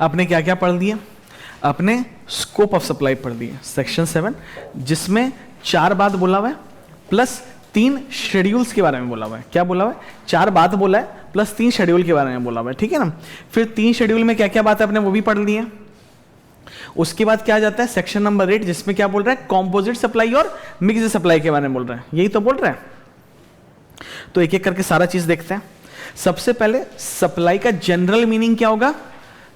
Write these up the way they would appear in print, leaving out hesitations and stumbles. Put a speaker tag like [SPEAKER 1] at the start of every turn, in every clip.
[SPEAKER 1] आपने क्या क्या पढ़ लिया? अपने स्कोप ऑफ सप्लाई पढ़ लिया सेक्शन 7, जिसमें 4 बात बोला हुआ है प्लस 3 शेड्यूल्स के बारे में बोला हुआ है। क्या बोला हुआ है? 4 बात बोला है प्लस 3 शेड्यूल के बारे में बोला हुआ है, ठीक है ना। फिर 3 शेड्यूल में क्या क्या बात है अपने वो भी पढ़ ली है। उसके बाद क्या जाता है सेक्शन नंबर 8, जिसमें क्या बोल रहा है? कॉम्पोजिट सप्लाई और मिक्स सप्लाई के बारे में बोल रहा है, यही तो बोल रहा है। तो एक एक करके सारा चीज देखते हैं। सबसे पहले सप्लाई का जनरल मीनिंग क्या होगा?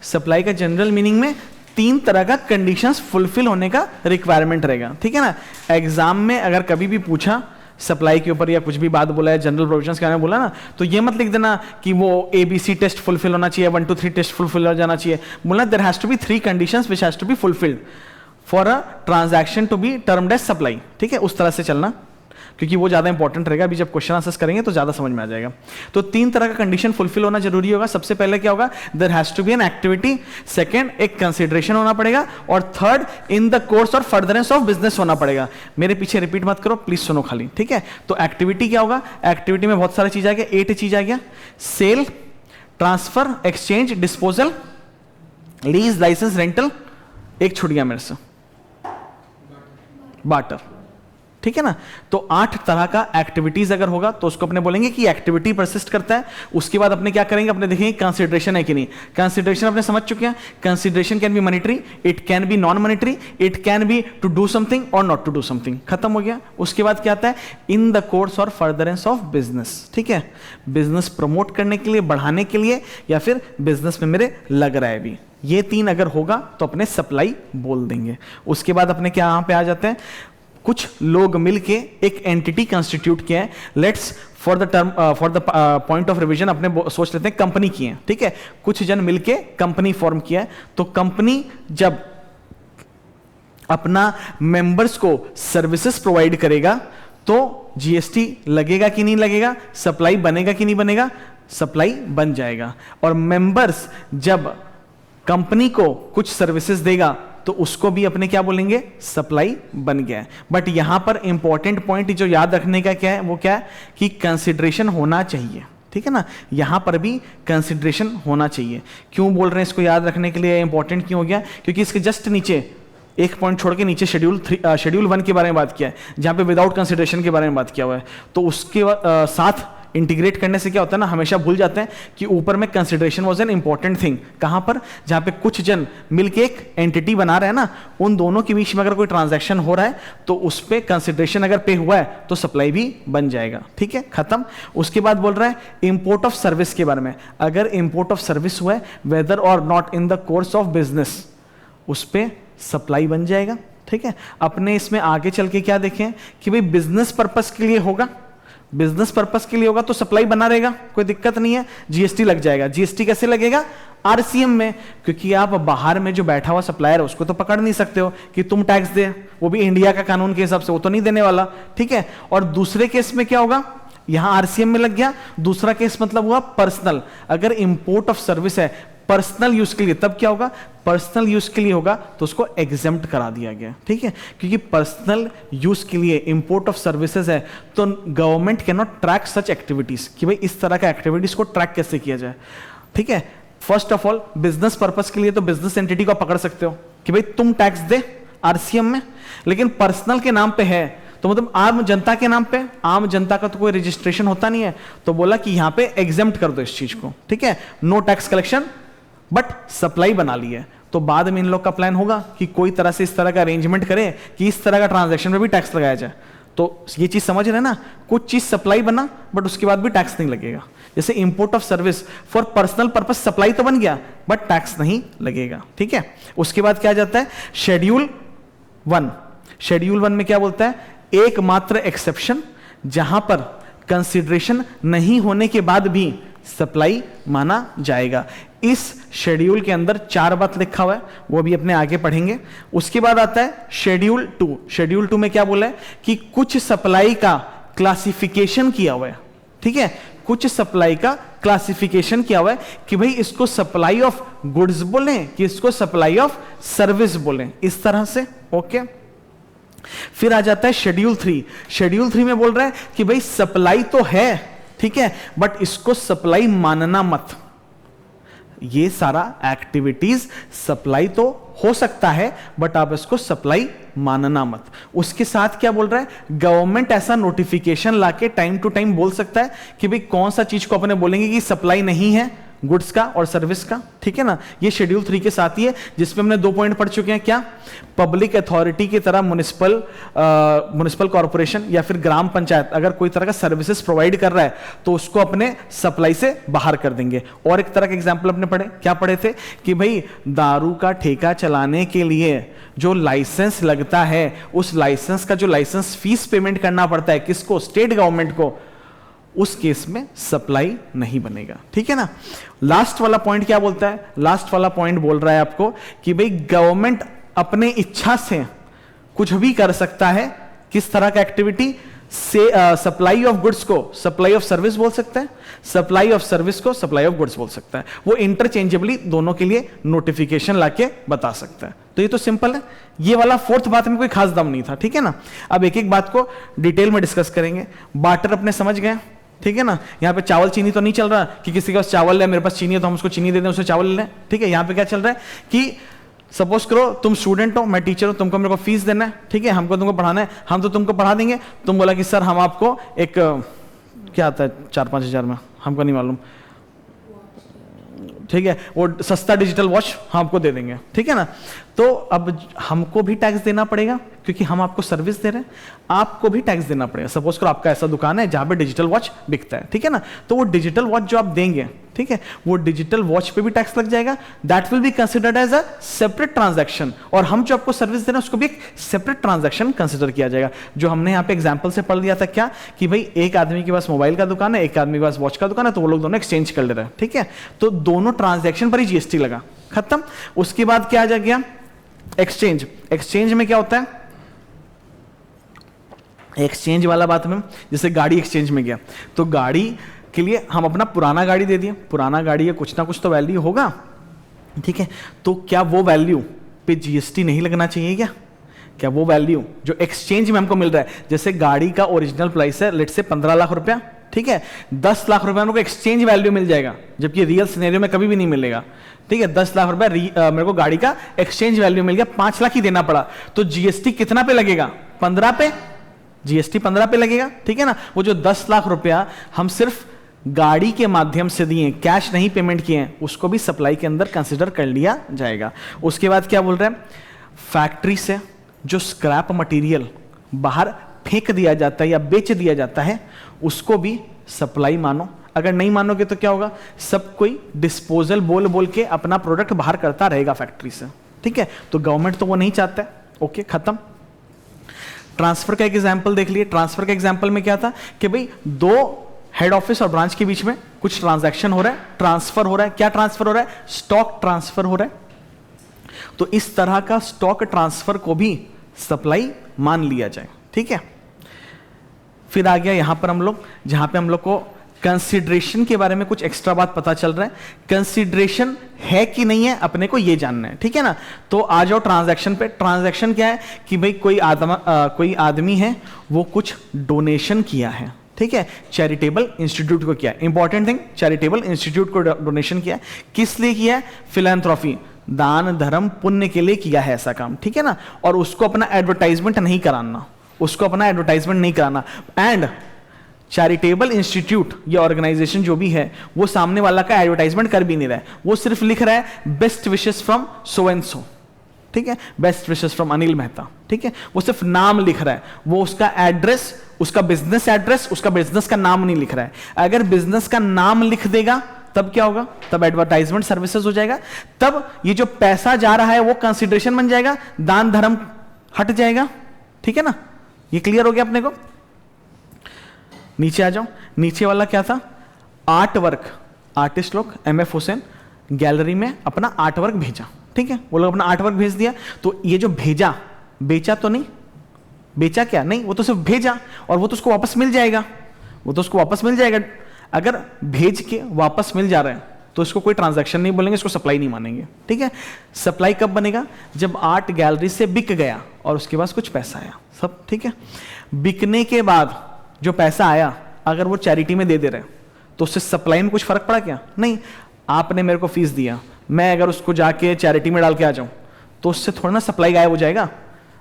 [SPEAKER 1] सप्लाई का जनरल मीनिंग में 3 तरह का कंडीशंस फुलफिल होने का रिक्वायरमेंट रहेगा, ठीक है ना। एग्जाम में अगर कभी भी पूछा सप्लाई के ऊपर या कुछ भी बात बोला है, जनरल प्रोविजंस के बारे में बोला ना, तो ये मत लिख देना कि वो ABC टेस्ट फुलफिल होना चाहिए, 1 2 3 टेस्ट फुलफिल हो जाना चाहिए। बोलना there has to be 3 conditions which has to be fulfilled for a transaction to be termed as supply, ठीक है। उस तरह से चलना, क्योंकि वो ज्यादा इंपॉर्टेंट रहेगा। अभी जब क्वेश्चन आंसर्स करेंगे तो ज्यादा समझ में आ जाएगा। तो 3 तरह का कंडीशन फुलफिल होना जरूरी होगा। सबसे पहले क्या होगा? There has to be an activity, second एक कंसीडरेशन होना पड़ेगा, और third in the course or furtherance of business होना पड़ेगा। मेरे पीछे रिपीट मत करो, प्लीज सुनो खाली, ठीक है। तो एक्टिविटी क्या होगा? एक्टिविटी में बहुत सारी चीज आ गया, 8 चीज आ गया। Sale, transfer, exchange, disposal, lease, licence, rental, एक छूट गया मेरे से, बार्टर, ठीक है ना। तो 8 तरह का एक्टिविटीज अगर होगा तो उसको अपने बोलेंगे कि एक्टिविटी परसिस्ट करता है। उसके बाद अपने क्या करेंगे? अपने देखेंगे कंसीडरेशन है कि नहीं। कंसीडरेशन अपने समझ चुके हैं। Consideration can be monetary, it can be non monetary, it can be to do something or not to do something, खत्म हो गया। उसके बाद क्या आता है? In the course or furtherance of business, ठीक है। बिजनेस प्रमोट करने के लिए, बढ़ाने के लिए, या फिर बिजनेस में मेरे लग रहा है भी, ये 3 अगर होगा तो अपने सप्लाई बोल देंगे। उसके बाद अपने क्या यहां पे आ जाते हैं? कुछ लोग मिलके एक एंटिटी कंस्टिट्यूट किया है। Let's for the term for the point of revision अपने सोच लेते हैं कंपनी की है, ठीक है। कुछ जन मिलके कंपनी फॉर्म किया है। तो कंपनी जब अपना मेंबर्स को सर्विसेज प्रोवाइड करेगा तो जीएसटी लगेगा कि नहीं लगेगा? सप्लाई बनेगा कि नहीं बनेगा? सप्लाई बन जाएगा। और मेंबर्स जब कंपनी को कुछ सर्विसेज देगा तो उसको भी अपने क्या बोलेंगे? सप्लाई बन गया है। बट यहां पर इंपॉर्टेंट पॉइंट जो याद रखने का क्या है, वो क्या है कि कंसिडरेशन होना चाहिए, ठीक है ना। यहां पर भी कंसिडरेशन होना चाहिए। क्यों बोल रहे हैं इसको याद रखने के लिए? इंपॉर्टेंट क्यों हो गया? क्योंकि इसके जस्ट नीचे एक पॉइंट छोड़ के नीचे शेड्यूल 1 के बारे में बात किया है, जहां पे विदाउट कंसिडरेशन के बारे में बात किया हुआ है। तो उसके साथ इंटीग्रेट करने से क्या होता है ना, हमेशा भूल जाते हैं कि ऊपर में consideration was an important thing. कहां पर? जहां पे कुछ जन मिलके एक एंटिटी बना रहे हैं ना, उन दोनों के बीच में अगर कोई ट्रांजैक्शन हो रहा है तो उस पे कंसिडरेशन अगर पे हुआ है तो सप्लाई भी बन जाएगा, ठीक है, खत्म। उसके बाद बोल रहा है इंपोर्ट ऑफ सर्विस के बारे में। अगर इंपोर्ट ऑफ सर्विस हुआ है वेदर और not in the course of business, उस पे सप्लाई बन जाएगा, ठीक है। अपने इसमें आगे चल के क्या देखें कि भाई बिजनेस पर्पस के लिए होगा, बिजनेस पर्पस के लिए होगा तो सप्लाई बना रहेगा, कोई दिक्कत नहीं है। जीएसटी लग जाएगा। जीएसटी कैसे लगेगा? आरसीएम में, क्योंकि आप बाहर में जो बैठा हुआ सप्लायर है उसको तो पकड़ नहीं सकते हो कि तुम टैक्स दे, वो भी इंडिया का कानून के हिसाब से, वो तो नहीं देने वाला, ठीक है। और दूसरे केस में क्या होगा? यहां आरसीएम में लग गया। दूसरा केस मतलब हुआ पर्सनल। अगर इंपोर्ट ऑफ सर्विस है पर्सनल यूज के लिए, तब क्या होगा? पर्सनल यूज के लिए होगा तो उसको एग्जेम्प्ट करा दिया गया, ठीक है। क्योंकि पर्सनल यूज के लिए इंपोर्ट ऑफ सर्विसेज है तो government can not track such activities, कि भाई इस तरह का एक्टिविटीज को ट्रैक कैसे किया जाए, ठीक है। First of all business purpose के लिए तो बिजनेस एंटिटी को पकड़ सकते हो कि भाई तुम टैक्स दे आरसीएम में, लेकिन पर्सनल के नाम पे है तो मतलब आम जनता के नाम पे, आम जनता का तो कोई रजिस्ट्रेशन होता नहीं है, तो बोला कि यहां पे एग्जेम्प्ट कर दो इस चीज को, ठीक है। No tax collection but supply बना ली है। तो बाद में इन लोग का प्लान होगा कि कोई तरह से इस तरह का अरेंजमेंट करे कि इस तरह का ट्रांजैक्शन में भी टैक्स लगाया जाए। तो ये चीज समझ रहे हैं ना, कुछ चीज सप्लाई बना बट उसके बाद भी टैक्स नहीं लगेगा। जैसे import of service for personal purpose, supply तो बन गया बट टैक्स नहीं लगेगा, ठीक है। उसके बाद क्या जाता है? शेड्यूल 1। शेड्यूल 1 में क्या बोलता है? एकमात्र एक्सेप्शन, जहां पर कंसिडरेशन नहीं होने के बाद भी सप्लाई माना जाएगा। इस शेड्यूल के अंदर 4 बात लिखा हुआ है, वो भी अपने आगे पढ़ेंगे। उसके बाद आता है शेड्यूल 2। शेड्यूल 2 में क्या बोला है कि कुछ सप्लाई का क्लासिफिकेशन किया हुआ है, ठीक है। कुछ सप्लाई का क्लासिफिकेशन किया हुआ है कि भाई इसको सप्लाई ऑफ गुड्स बोले कि इसको सप्लाई ऑफ सर्विस बोले, इस तरह से, ओके। फिर आ जाता है शेड्यूल 3। शेड्यूल 3 में बोल रहा है कि भाई सप्लाई तो है, ठीक है, बट इसको सप्लाई मानना मत। ये सारा एक्टिविटीज सप्लाई तो हो सकता है, बट आप इसको सप्लाई मानना मत। उसके साथ क्या बोल रहा है, गवर्नमेंट ऐसा नोटिफिकेशन लाके टाइम टू टाइम बोल सकता है कि भाई कौन सा चीज को अपने बोलेंगे कि सप्लाई नहीं है गुड्स का और सर्विस का, ठीक है ना। ये शेड्यूल 3 के साथ ही है, जिसमें हमने 2 पॉइंट पढ़ चुके हैं। क्या, पब्लिक अथॉरिटी की तरह म्युनिसिपल कॉर्पोरेशन या फिर ग्राम पंचायत अगर कोई तरह का सर्विसेज प्रोवाइड कर रहा है तो उसको अपने सप्लाई से बाहर कर देंगे। और एक तरह का एग्जाम्पल अपने पढ़े, क्या पढ़े थे कि भाई दारू का ठेका चलाने के लिए जो लाइसेंस लगता है, उस लाइसेंस का जो लाइसेंस फीस पेमेंट करना पड़ता है किसको, स्टेट गवर्नमेंट को, उस केस में सप्लाई नहीं बनेगा, ठीक है ना। लास्ट वाला पॉइंट क्या बोलता है, लास्ट वाला पॉइंट बोल रहा है आपको कि भाई गवर्नमेंट अपने इच्छा से कुछ भी कर सकता है। किस तरह का एक्टिविटी से, सप्लाई ऑफ गुड्स को सप्लाई ऑफ सर्विस बोल सकता है, सप्लाई ऑफ सर्विस को सप्लाई ऑफ गुड्स बोल सकता है। वो इंटरचेंजेबली दोनों के लिए नोटिफिकेशन लाके बता सकता है। तो ये तो सिंपल है, ये वाला 4th बात में कोई खास दम नहीं था, ठीक है ना। अब एक एक बात को डिटेल में डिस्कस करेंगे। बार्टर अपने समझ गए, ठीक है ना। यहाँ पे चावल चीनी तो नहीं चल रहा कि किसी के पास चावल है, मेरे पास चीनी है तो हम उसको चीनी दे दें, उसे चावल ले लें, ठीक है। यहाँ पे क्या चल रहा है कि सपोज करो तुम स्टूडेंट हो, मैं टीचर हूं, तुमको मेरे को फीस देना है, ठीक है, हमको तुमको पढ़ाना है, हम तो तुमको पढ़ा देंगे। तुम बोला कि सर हम आपको एक क्या आता है 4-5 हज़ार में, हमको नहीं मालूम, ठीक है, वो सस्ता डिजिटल वॉच हम आपको दे देंगे, ठीक है ना। तो अब हमको भी टैक्स देना पड़ेगा क्योंकि हम आपको सर्विस दे रहे हैं, आपको भी टैक्स देना पड़ेगा। सपोज करो आपका ऐसा दुकान है जहां पे डिजिटल वॉच बिकता है, ठीक है ना, तो वो डिजिटल वॉच जो आप देंगे, ठीक है, वो डिजिटल वॉच पे भी टैक्स लग जाएगा। That will be considered as a separate transaction, और हम जो आपको सर्विस दे रहे हैं उसको भी एक सेपरेट ट्रांजैक्शन कंसिडर किया जाएगा। जो हमने यहाँ पे एग्जांपल से पढ़ लिया था क्या, कि भाई एक आदमी के पास मोबाइल का दुकान है, एक आदमी के पास वॉच का दुकान है, तो वो लोग दोनों एक्सचेंज कर ले रहे हैं, ठीक है। तो दोनों ट्रांजैक्शन पर ही जीएसटी लगा, खत्म। उसके बाद क्या आ जा गया, एक्सचेंज। एक्सचेंज में क्या होता है, एक्सचेंज वाला बात में, जैसे गाड़ी एक्सचेंज में गया तो गाड़ी के लिए हम अपना पुराना गाड़ी दे दिए, पुराना गाड़ी का कुछ ना कुछ तो वैल्यू होगा, ठीक है। तो क्या वो वैल्यू पे जीएसटी नहीं लगना चाहिए क्या? क्या वो वैल्यू जो एक्सचेंज में हमको मिल रहा है, जैसे गाड़ी का ओरिजिनल प्राइस है लेट से 15 लाख रुपया, ठीक है, 10 लाख रुपया मेरे को एक्सचेंज वैल्यू मिल जाएगा, जबकि रियल सिनेरियो में कभी भी नहीं मिलेगा, ठीक है। 10 लाख रुपया मेरे को गाड़ी का एक्सचेंज वैल्यू मिल गया, 5 लाख ही देना पड़ा, तो जीएसटी कितना पे लगेगा, 15 पे, जीएसटी 15 पे लगेगा, ठीक है ना। वो जो 10 लाख रुपया हम सिर्फ गाड़ी के माध्यम से दिए, कैश नहीं पेमेंट किए, उसको भी सप्लाई के अंदर कंसिडर कर लिया जाएगा। उसके बाद क्या बोल रहे हैं, फैक्ट्री से जो स्क्रैप मटेरियल बाहर फेंक दिया जाता है या बेच दिया जाता है, उसको भी सप्लाई मानो। अगर नहीं मानोगे तो क्या होगा, सब कोई डिस्पोजल बोल बोल के अपना प्रोडक्ट बाहर करता रहेगा फैक्ट्री से, ठीक है। तो गवर्नमेंट तो वो नहीं चाहता है, ओके, खत्म। ट्रांसफर का एक एग्जांपल देख लिए। ट्रांसफर के एग्जांपल में क्या था कि भाई दो हेड ऑफिस और ब्रांच के बीच में कुछ ट्रांजैक्शन हो रहा है, ट्रांसफर हो रहा है। क्या ट्रांसफर हो रहा है, स्टॉक ट्रांसफर हो रहा है। तो इस तरह का स्टॉक ट्रांसफर को भी सप्लाई मान लिया जाए, ठीक है। फिर आ गया यहां पर हम लोग, जहां पे हम लोग को कंसिडरेशन के बारे में कुछ एक्स्ट्रा बात पता चल रहा है। कंसिडरेशन है कि नहीं है अपने को ये जानना है, ठीक है ना। तो आ जाओ ट्रांजैक्शन पे। ट्रांजैक्शन क्या है कि भाई कोई आदमी है, वो कुछ डोनेशन किया है, ठीक है, चैरिटेबल इंस्टीट्यूट को किया। इंपॉर्टेंट थिंग, चैरिटेबल इंस्टीट्यूट को डोनेशन किया। किस लिए किया है, फिलैंथ्रोफी, दान धर्म पुण्य के लिए किया है ऐसा काम, ठीक है ना। और उसको अपना एडवर्टाइजमेंट नहीं कराना, उसको अपना एडवर्टाइजमेंट नहीं कराना। एंड चैरिटेबल इंस्टीट्यूट या ऑर्गेनाइजेशन जो भी है, वो सामने वाला का एडवर्टाइजमेंट कर भी नहीं रहा है, वो सिर्फ लिख रहा है best wishes from so and so, ठीक है, best wishes from Anil Mehta, ठीक है। वो सिर्फ नाम लिख रहा है, वो उसका एड्रेस, उसका बिजनेस एड्रेस, उसका बिजनेस का नाम नहीं लिख रहा है। अगर बिजनेस का नाम लिख देगा तब क्या होगा, तब एडवर्टाइजमेंट सर्विसेज हो जाएगा, तब ये जो पैसा जा रहा है वो कंसिडरेशन बन जाएगा, दान धर्म हट जाएगा, ठीक है ना। ये क्लियर हो गया अपने को। नीचे आ जाओ। नीचे वाला क्या था, आर्ट वर्क। आर्टिस्ट लोग, एमएफ हुसैन गैलरी में अपना आर्ट वर्क भेजा, ठीक है, वो लोग अपना आर्ट वर्क भेज दिया। तो ये जो भेजा, बेचा तो नहीं, बेचा क्या नहीं, वो तो सिर्फ भेजा, और वो तो उसको वापस मिल जाएगा, वो तो उसको वापस मिल जाएगा। अगर भेज के वापस मिल जा रहा है तो इसको कोई ट्रांजैक्शन नहीं बोलेंगे, इसको सप्लाई नहीं मानेंगे, ठीक है। सप्लाई कब बनेगा, जब आर्ट गैलरी से बिक गया और उसके पास कुछ पैसा आया, सब ठीक है। बिकने के बाद जो पैसा आया, अगर वो चैरिटी में दे दे रहे हैं तो उससे सप्लाई में कुछ फर्क पड़ा क्या, नहीं। आपने मेरे को फीस दिया, मैं अगर उसको जाके चैरिटी में डाल के आ जाऊं तो उससे थोड़ा ना सप्लाई गायब हो जाएगा,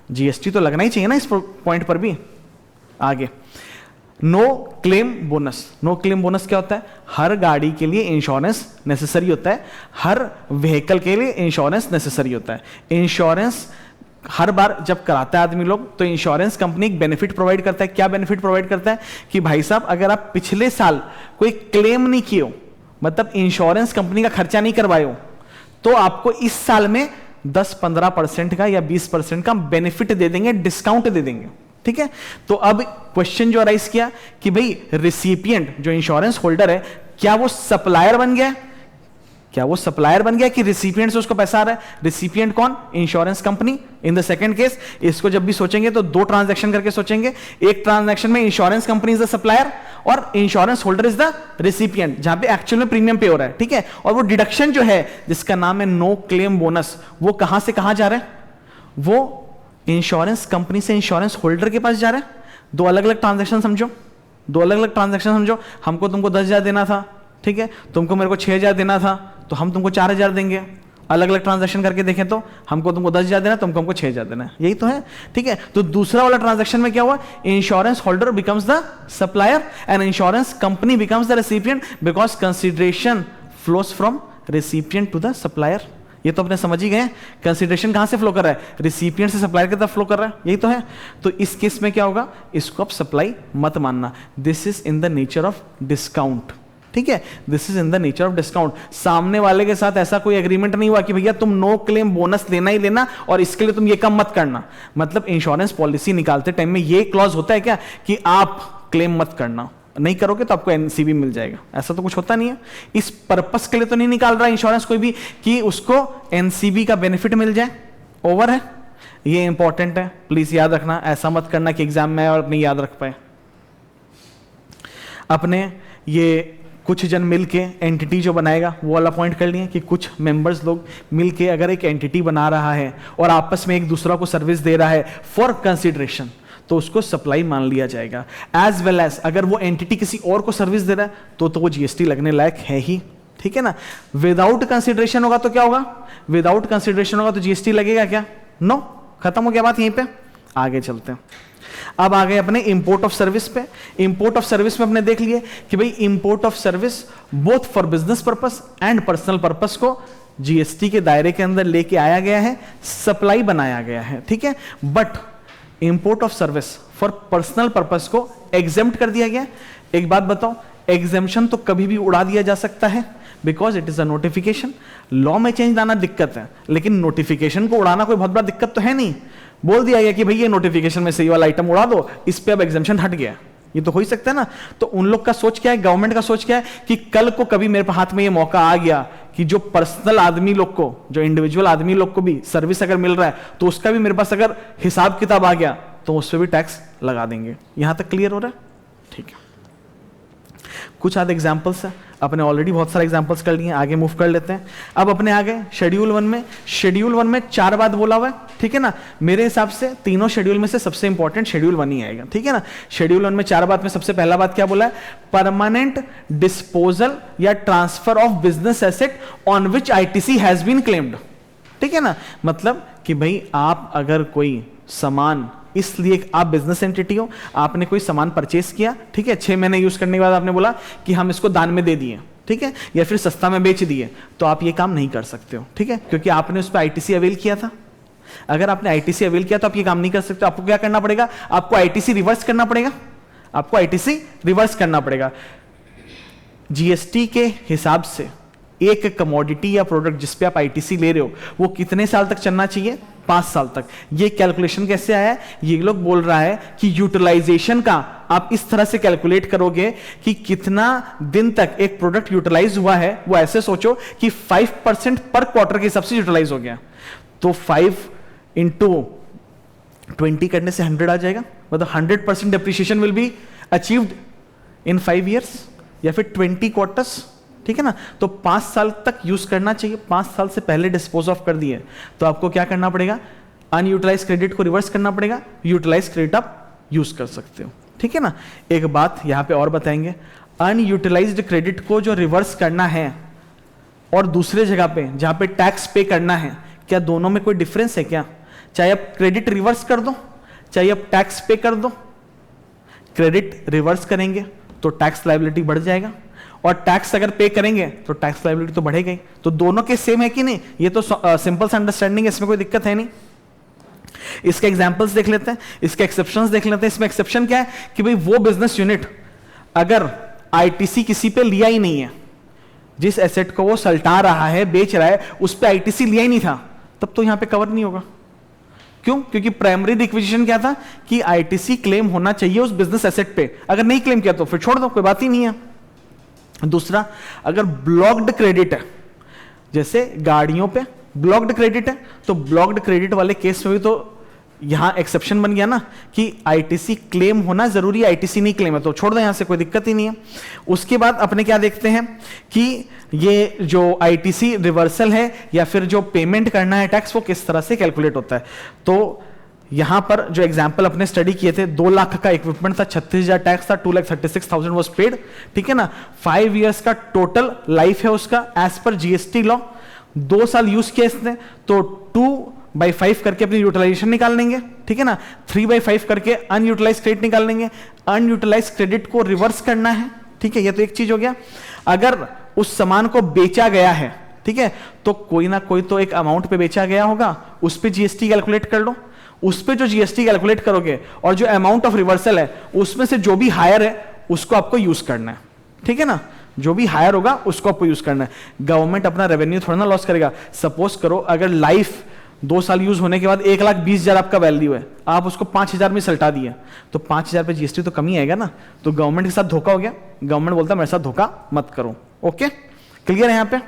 [SPEAKER 1] जीएसटी तो लगना ही चाहिए ना इस पॉइंट पर भी। आगे no claim bonus. No claim bonus क्या होता है? हर गाड़ी के लिए इंश्योरेंस नेसेसरी होता है, हर व्हीकल के लिए इंश्योरेंस नेसेसरी होता है। इंश्योरेंस हर बार जब कराता है आदमी लोग तो इंश्योरेंस कंपनी एक बेनिफिट प्रोवाइड करता है। क्या बेनिफिट प्रोवाइड करता है? कि भाई साहब अगर आप पिछले साल कोई क्लेम नहीं किए हो, मतलब इंश्योरेंस कंपनी का खर्चा नहीं करवाए हो, तो आपको इस साल में 10-15% का या 20% का बेनिफिट दे देंगे, डिस्काउंट दे देंगे। ठीक है, तो अब क्वेश्चन जो अराइज किया कि भाई रिसिपिएंट जो इंश्योरेंस होल्डर है, क्या वो सप्लायर बन गया? क्या वो सप्लायर बन गया कि रिसिपिएंट से उसको पैसा आ रहा है? रिसिपिएंट कौन? Insurance company. In the second case इसको जब भी सोचेंगे तो दो ट्रांजैक्शन करके सोचेंगे। एक ट्रांजैक्शन में insurance company is the supplier और insurance holder is the recipient, जहां पे एक्चुअल में प्रीमियम पे हो रहा है। ठीक है, और वो डिडक्शन जो है जिसका नाम है नो क्लेम बोनस, वो कहां से कहां जा रहा है? वो इंश्योरेंस कंपनी से इंश्योरेंस होल्डर के पास जा रहा है। दो अलग अलग ट्रांजैक्शन समझो, दो अलग अलग ट्रांजैक्शन समझो। हमको तुमको 10,000 देना था, ठीक है, तुमको मेरे को 6,000 देना था, तो हम तुमको 4,000 देंगे। अलग अलग ट्रांजैक्शन करके देखें तो हमको तुमको 10,000 देना, तुमको हमको 6,000 देना है, यही तो है। ठीक है, तो दूसरा वाला ट्रांजैक्शन में क्या हुआ? Insurance holder becomes the supplier and insurance company becomes the recipient because consideration flows from recipient to the supplier. ये तो अपने समझ ही गए, कंसिडरेशन कहां से फ्लो कर रहा है? रिसिपिएंट से सप्लायर की तरफ फ्लो कर रहा है, यही तो है। तो इस केस में क्या होगा? इसको आप सप्लाई मत मानना। This is in the nature of discount. ठीक है, this is in the nature of discount. सामने वाले के साथ ऐसा कोई एग्रीमेंट नहीं हुआ कि भैया तुम नो क्लेम बोनस लेना ही लेना और इसके लिए तुम ये कम मत करना। मतलब इंश्योरेंस पॉलिसी निकालते टाइम में ये क्लॉज होता है क्या कि आप क्लेम मत करना, नहीं करोगे तो आपको एनसीबी मिल जाएगा, ऐसा तो कुछ होता नहीं है। इस पर्पस के लिए तो नहीं निकाल रहा इंश्योरेंस कोई भी कि उसको एनसीबी का बेनिफिट मिल जाए। ओवर है, ये इंपॉर्टेंट है, प्लीज याद रखना। ऐसा मत करना कि एग्जाम में और नहीं याद रख पाए। अपने ये कुछ जन मिलके एंटिटी जो बनाएगा वो वाला पॉइंट कर लिए कि कुछ मेंबर्स लोग मिलके अगर एक एंटिटी बना रहा है और आपस में एक दूसरा को सर्विस दे रहा है फॉर कंसिडरेशन, तो उसको सप्लाई मान लिया जाएगा। एज वेल एज अगर वो एंटिटी किसी और को सर्विस दे रहा है तो वो जीएसटी लगने लायक है ही। ठीक है ना। विदाउट कंसिडरेशन होगा तो क्या होगा? विदाउट कंसिडरेशन होगा तो जीएसटी लगेगा क्या? नो, खत्म हो गया बात यहीं पे। आगे चलते हैं। अब आ गए अपने इंपोर्ट ऑफ सर्विस पे। इंपोर्ट ऑफ सर्विस में अपने देख लिए कि भाई import of service both for business purpose and personal purpose को जीएसटी के दायरे के अंदर लेके आया गया है, सप्लाई बनाया गया है। ठीक है, but import of service for personal purpose को एग्जेम्प्ट कर दिया गया। एक बात बताओ, एग्जेम्पशन तो कभी भी उड़ा दिया जा सकता है because it is a notification. Law में चेंज लाना दिक्कत है, लेकिन नोटिफिकेशन को उड़ाना कोई बहुत बड़ा दिक्कत तो है नहीं। बोल दिया गया कि भाई ये नोटिफिकेशन में से ये वाला आइटम उड़ा दो, इस पे अब एग्जेम्पशन हट गया, ये तो हो ही सकता है ना। तो उन लोग का सोच क्या है, गवर्नमेंट का सोच क्या है कि कल को कभी मेरे हाथ में ये मौका आ गया कि जो पर्सनल आदमी लोग को, जो इंडिविजुअल आदमी लोग को भी सर्विस अगर मिल रहा है तो उसका भी मेरे पास अगर हिसाब किताब आ गया तो उस पर भी टैक्स लगा देंगे। यहां तक क्लियर हो रहा है? ठीक है, कुछ आधे एग्जाम्पल्स है, अपने ऑलरेडी बहुत सारे एग्जाम्पल्स कर लिए, आगे मूव कर लेते हैं। अब अपने आ गए शेड्यूल 1 में। शेड्यूल 1 में 4 बात बोला हुआ है, ठीक है ना। मेरे हिसाब से तीनों शेड्यूल में से सबसे इंपॉर्टेंट शेड्यूल 1 ही आएगा, ठीक है ना। शेड्यूल 1 में 4 बात में सबसे पहला बात क्या बोला है? परमानेंट डिस्पोजल या transfer of business asset on which ITC has been claimed. ठीक है ना, मतलब कि भाई आप अगर कोई सामान, इसलिए आप बिजनेस एंटिटी हो, आपने कोई सामान परचेस किया, ठीक है, 6 महीने यूज करने के बाद आपने बोला कि हम इसको दान में दे दिए, ठीक है, या फिर सस्ता में बेच दिए, तो आप ये काम नहीं कर सकते हो, ठीक है, क्योंकि आपने उस पर आईटीसी अवेल किया था। अगर आपने आईटीसी अवेल किया तो आप ये काम नहीं कर सकते। आपको क्या करना पड़ेगा? आपको आईटीसी रिवर्स करना पड़ेगा। आपको आईटीसी रिवर्स करना पड़ेगा। जीएसटी के हिसाब से एक कमोडिटी या प्रोडक्ट जिस पे आप आईटीसी ले रहे हो वो कितने साल तक चलना चाहिए? 5 साल तक। ये कैलकुलेशन कैसे आया है? ये लोग बोल रहा है कि यूटिलाइजेशन का आप इस तरह से कैलकुलेट करोगे कि कितना दिन तक एक प्रोडक्ट यूटिलाइज हुआ है, वो ऐसे सोचो कि 5% पर क्वार्टर के हिसाब से यूटिलाइज हो गया, तो 5 into 20 करने से 100 आ जाएगा। मतलब 100% depreciation will be achieved in 5 years या फिर 20 क्वार्टर्स, ठीक है ना। तो 5 साल तक यूज करना चाहिए। 5 साल से पहले डिस्पोज ऑफ कर दिए तो आपको क्या करना पड़ेगा? अनयूटिलाइज क्रेडिट को रिवर्स करना पड़ेगा। यूटिलाइज क्रेडिट आप यूज कर सकते हो, ठीक है ना। एक बात यहां पे और बताएंगे, अनयूटिलाइज्ड क्रेडिट को जो रिवर्स करना है और दूसरे जगह पे जहां पे टैक्स पे करना है, क्या दोनों में कोई डिफरेंस है क्या? चाहे आप क्रेडिट रिवर्स कर दो, चाहे आप टैक्स पे कर दो, क्रेडिट रिवर्स करेंगे तो टैक्स लायबिलिटी बढ़ जाएगा, और टैक्स अगर पे करेंगे तो टैक्स लायबिलिटी तो बढ़ेगा ही। तो दोनों के सेम है कि नहीं? ये तो सिंपल सा अंडरस्टैंडिंग है, इसमें कोई दिक्कत है नहीं। इसके एग्जांपल्स देख लेते हैं, इसके एक्सेप्शंस देख लेते हैं। इसमें एक्सेप्शन क्या है कि भाई वो बिजनेस यूनिट अगर आईटीसी किसी पे लिया ही नहीं है, जिस एसेट को वो सल्टा रहा है, बेच रहा है, उस पे आईटीसी लिया ही नहीं था, तब तो यहां पे कवर नहीं होगा। क्यों? क्योंकि प्राइमरी रिक्विजिशन क्या था कि आईटीसी क्लेम होना चाहिए उस बिजनेस एसेट पे, अगर नहीं क्लेम किया तो फिर छोड़ दो, कोई बात ही नहीं है। दूसरा, अगर ब्लॉक्ड क्रेडिट है, जैसे गाड़ियों पे ब्लॉक्ड क्रेडिट है, तो ब्लॉक्ड क्रेडिट वाले केस में भी तो यहां एक्सेप्शन बन गया ना कि आईटीसी क्लेम होना जरूरी है, आईटीसी नहीं क्लेम है तो छोड़ दो, यहां से कोई दिक्कत ही नहीं है। उसके बाद अपने क्या देखते हैं कि ये जो आईटीसी रिवर्सल है या फिर जो पेमेंट करना है टैक्स, वो किस तरह से कैलकुलेट होता है। तो यहां पर जो एग्जांपल अपने स्टडी किए थे, 2 लाख का इक्विपमेंट था, 36,000 टैक्स था, 2,36,000 वाज पेड, ठीक है ना। 5 इयर्स का टोटल लाइफ है उसका एज पर जीएसटी लॉ। 2 साल यूज किया इसने, तो 2/5 करके अपनी यूटिलाइजेशन निकाल लेंगे, ठीक है ना। 3/5 करके अनयूटिलाइज क्रेडिट निकाल लेंगे। अनयूटिलाइज क्रेडिट को रिवर्स करना है, ठीक है, ये तो एक चीज हो गया। अगर उस सामान को बेचा गया है, ठीक है, तो कोई ना कोई तो एक अमाउंट पे बेचा गया होगा, उस पे जीएसटी कैलकुलेट कर लो। उस पे जो जीएसटी कैलकुलेट करोगे और जो अमाउंट ऑफ रिवर्सल है उसमें से जो भी हायर है उसको आपको यूज करना है, ठीक है ना। जो भी हायर होगा उसको आपको यूज करना है। गवर्नमेंट अपना रेवेन्यू थोड़ा ना लॉस करेगा। सपोज करो अगर लाइफ 2 साल यूज होने के बाद 1,20,000 आपका वैल्यू है, आप उसको 5,000 में सल्टा दिए, तो 5,000 पे जीएसटी तो कमी आएगा ना। तो गवर्नमेंट के साथ धोखा हो गया। गवर्नमेंट बोलता है मेरे साथ धोखा मत करो। ओके, क्लियर है यहां पे।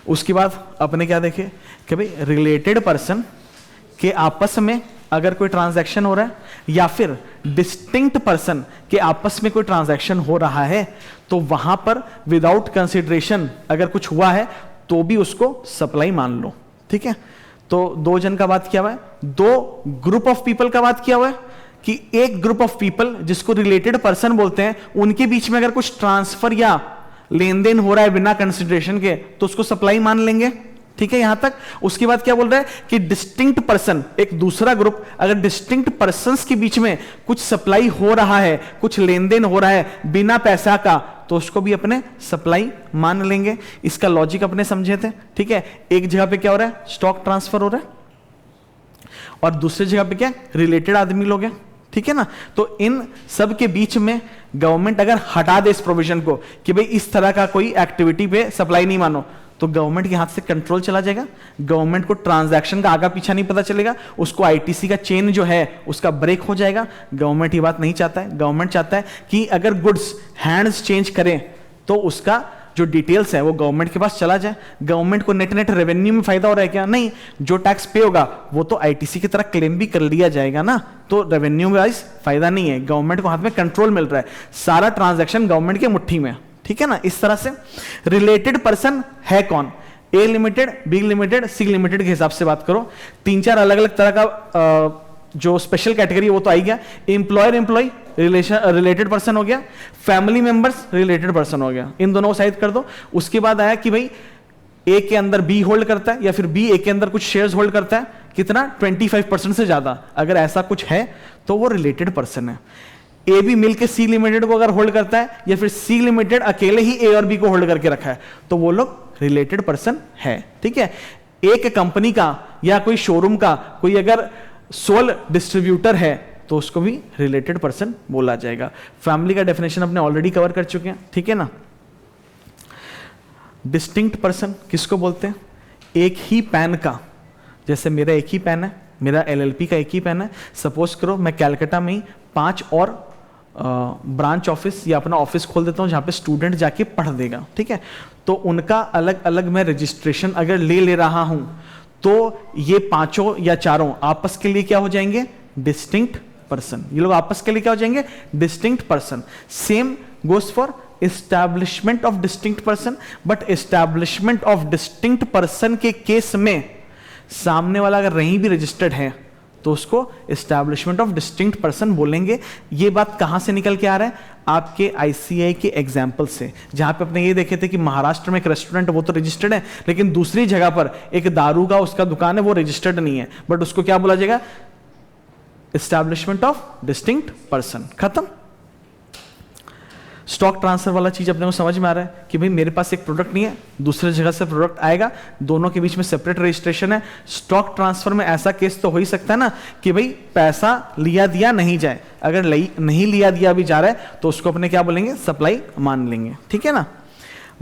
[SPEAKER 1] उसके बाद अपने क्या देखे कि भाई रिलेटेड पर्सन के आपस में अगर कोई ट्रांजैक्शन हो रहा है या फिर डिस्टिंक्ट पर्सन के आपस में कोई ट्रांजैक्शन हो रहा है, तो वहां पर विदाउट कंसिडरेशन अगर कुछ हुआ है तो भी उसको सप्लाई मान लो, ठीक है। तो 2 जन का बात किया हुआ है, 2 ग्रुप ऑफ पीपल का बात किया हुआ है कि एक ग्रुप ऑफ पीपल जिसको रिलेटेड पर्सन बोलते हैं, उनके बीच में अगर कुछ ट्रांसफर या लेन देन हो रहा है बिना कंसिडरेशन के, तो उसको सप्लाई मान लेंगे, ठीक है, यहां तक। उसके बाद क्या बोल रहा है कि डिस्टिंक्ट पर्सन, एक दूसरा ग्रुप, अगर डिस्टिंक्ट पर्संस के बीच में कुछ सप्लाई हो रहा है, कुछ लेन देन हो रहा है बिना पैसा का, तो उसको भी अपने सप्लाई मान लेंगे। इसका लॉजिक अपने समझे थे, ठीक है। एक जगह पे क्या हो रहा है, स्टॉक ट्रांसफर हो रहा है, और दूसरी जगह पे क्या, रिलेटेड आदमी लोग हैं, ठीक है ना। तो इन सब के बीच में गवर्नमेंट अगर हटा दे इस प्रोविजन को कि भाई इस तरह का कोई एक्टिविटी पे सप्लाई नहीं मानो, तो गवर्नमेंट के हाथ से कंट्रोल चला जाएगा। गवर्नमेंट को ट्रांजैक्शन का आगा पीछा नहीं पता चलेगा, उसको आईटीसी का चेन जो है उसका ब्रेक हो जाएगा। गवर्नमेंट ये बात नहीं चाहता है। गवर्नमेंट चाहता है कि अगर गुड्स हैंड्स चेंज करें तो उसका जो डिटेल्स है वो गवर्नमेंट के पास चला जाए। गवर्नमेंट को नेट नेट रेवेन्यू में फायदा हो रहा है क्या? नहीं, जो टैक्स पे होगा वो तो आईटीसी की तरह क्लेम भी कर लिया जाएगा ना, तो रेवेन्यू वाइज फायदा नहीं है। गवर्नमेंट को हाथ में कंट्रोल मिल रहा है, सारा ट्रांजैक्शन गवर्नमेंट के मुट्ठी में, ठीक है ना। इस तरह से रिलेटेड पर्सन है कौन, A limited, B limited, C limited के हिसाब से बात करो। 3-4 अलग अलग तरह का जो स्पेशल कैटेगरी वो तो आई गया। एम्प्लॉयर एम्प्लॉय रिलेटेड पर्सन हो गया, फैमिली मेंबर्स रिलेटेड पर्सन हो गया, इन दोनों को साइड कर दो। उसके बाद आया कि भाई ए के अंदर बी होल्ड करता है या फिर बी ए के अंदर कुछ शेयर्स होल्ड करता है, कितना 25% से ज्यादा, अगर ऐसा कुछ है तो वो रिलेटेड पर्सन है। ए बी मिलकर सी लिमिटेड को अगर होल्ड करता है या फिर सी लिमिटेड अकेले ही ए और बी को होल्ड करके रखा है, तो वो लोग रिलेटेड पर्सन है, ठीक है। एक कंपनी का या कोई शोरूम का कोई अगर सोल डिस्ट्रीब्यूटर है तो उसको भी रिलेटेड पर्सन बोला जाएगा। फैमिली का डेफिनेशन अपने ऑलरेडी कवर कर चुके हैं, ठीक है ना। डिस्टिंक्ट पर्सन किसको बोलते हैं? एक ही पैन का, जैसे मेरा एक ही पैन है, मेरा एलएलपी का एक ही पैन है। सपोज करो मैं कैलकाटा में ही 5 और ब्रांच ऑफिस या अपना ऑफिस खोल देता हूं जहां पे स्टूडेंट जाके पढ़ देगा, ठीक है। तो उनका अलग अलग मैं रजिस्ट्रेशन अगर ले रहा हूं, तो ये 5 या 4 आपस के लिए क्या हो जाएंगे? Distinct person. ये लोग आपस के लिए क्या हो जाएंगे? Distinct person. Same goes for establishment of distinct person, but establishment of distinct person के केस में सामने वाला अगर नहीं भी रजिस्टर्ड है तो उसको एस्टैब्लिशमेंट ऑफ डिस्टिंक्ट पर्सन बोलेंगे। ये बात कहां से निकल के आ रहा है? आपके आईसीआई के एग्जाम्पल से, जहां पे अपने ये देखे थे कि महाराष्ट्र में एक रेस्टोरेंट वो तो रजिस्टर्ड है, लेकिन दूसरी जगह पर एक दारू का उसका दुकान है वो रजिस्टर्ड नहीं है, बट उसको क्या बोला जाएगा, एस्टैब्लिशमेंट ऑफ डिस्टिंक्ट पर्सन। खत्म। स्टॉक ट्रांसफर वाला चीज अपने को समझ में आ रहा है कि भाई मेरे पास एक प्रोडक्ट नहीं है, दूसरी जगह से प्रोडक्ट आएगा, दोनों के बीच में सेपरेट रजिस्ट्रेशन है। स्टॉक ट्रांसफर में ऐसा केस तो हो ही सकता है ना कि भाई पैसा लिया दिया नहीं जाए, अगर नहीं लिया दिया भी जा रहा है तो उसको अपने क्या बोलेंगे, सप्लाई मान लेंगे। ठीक है ना।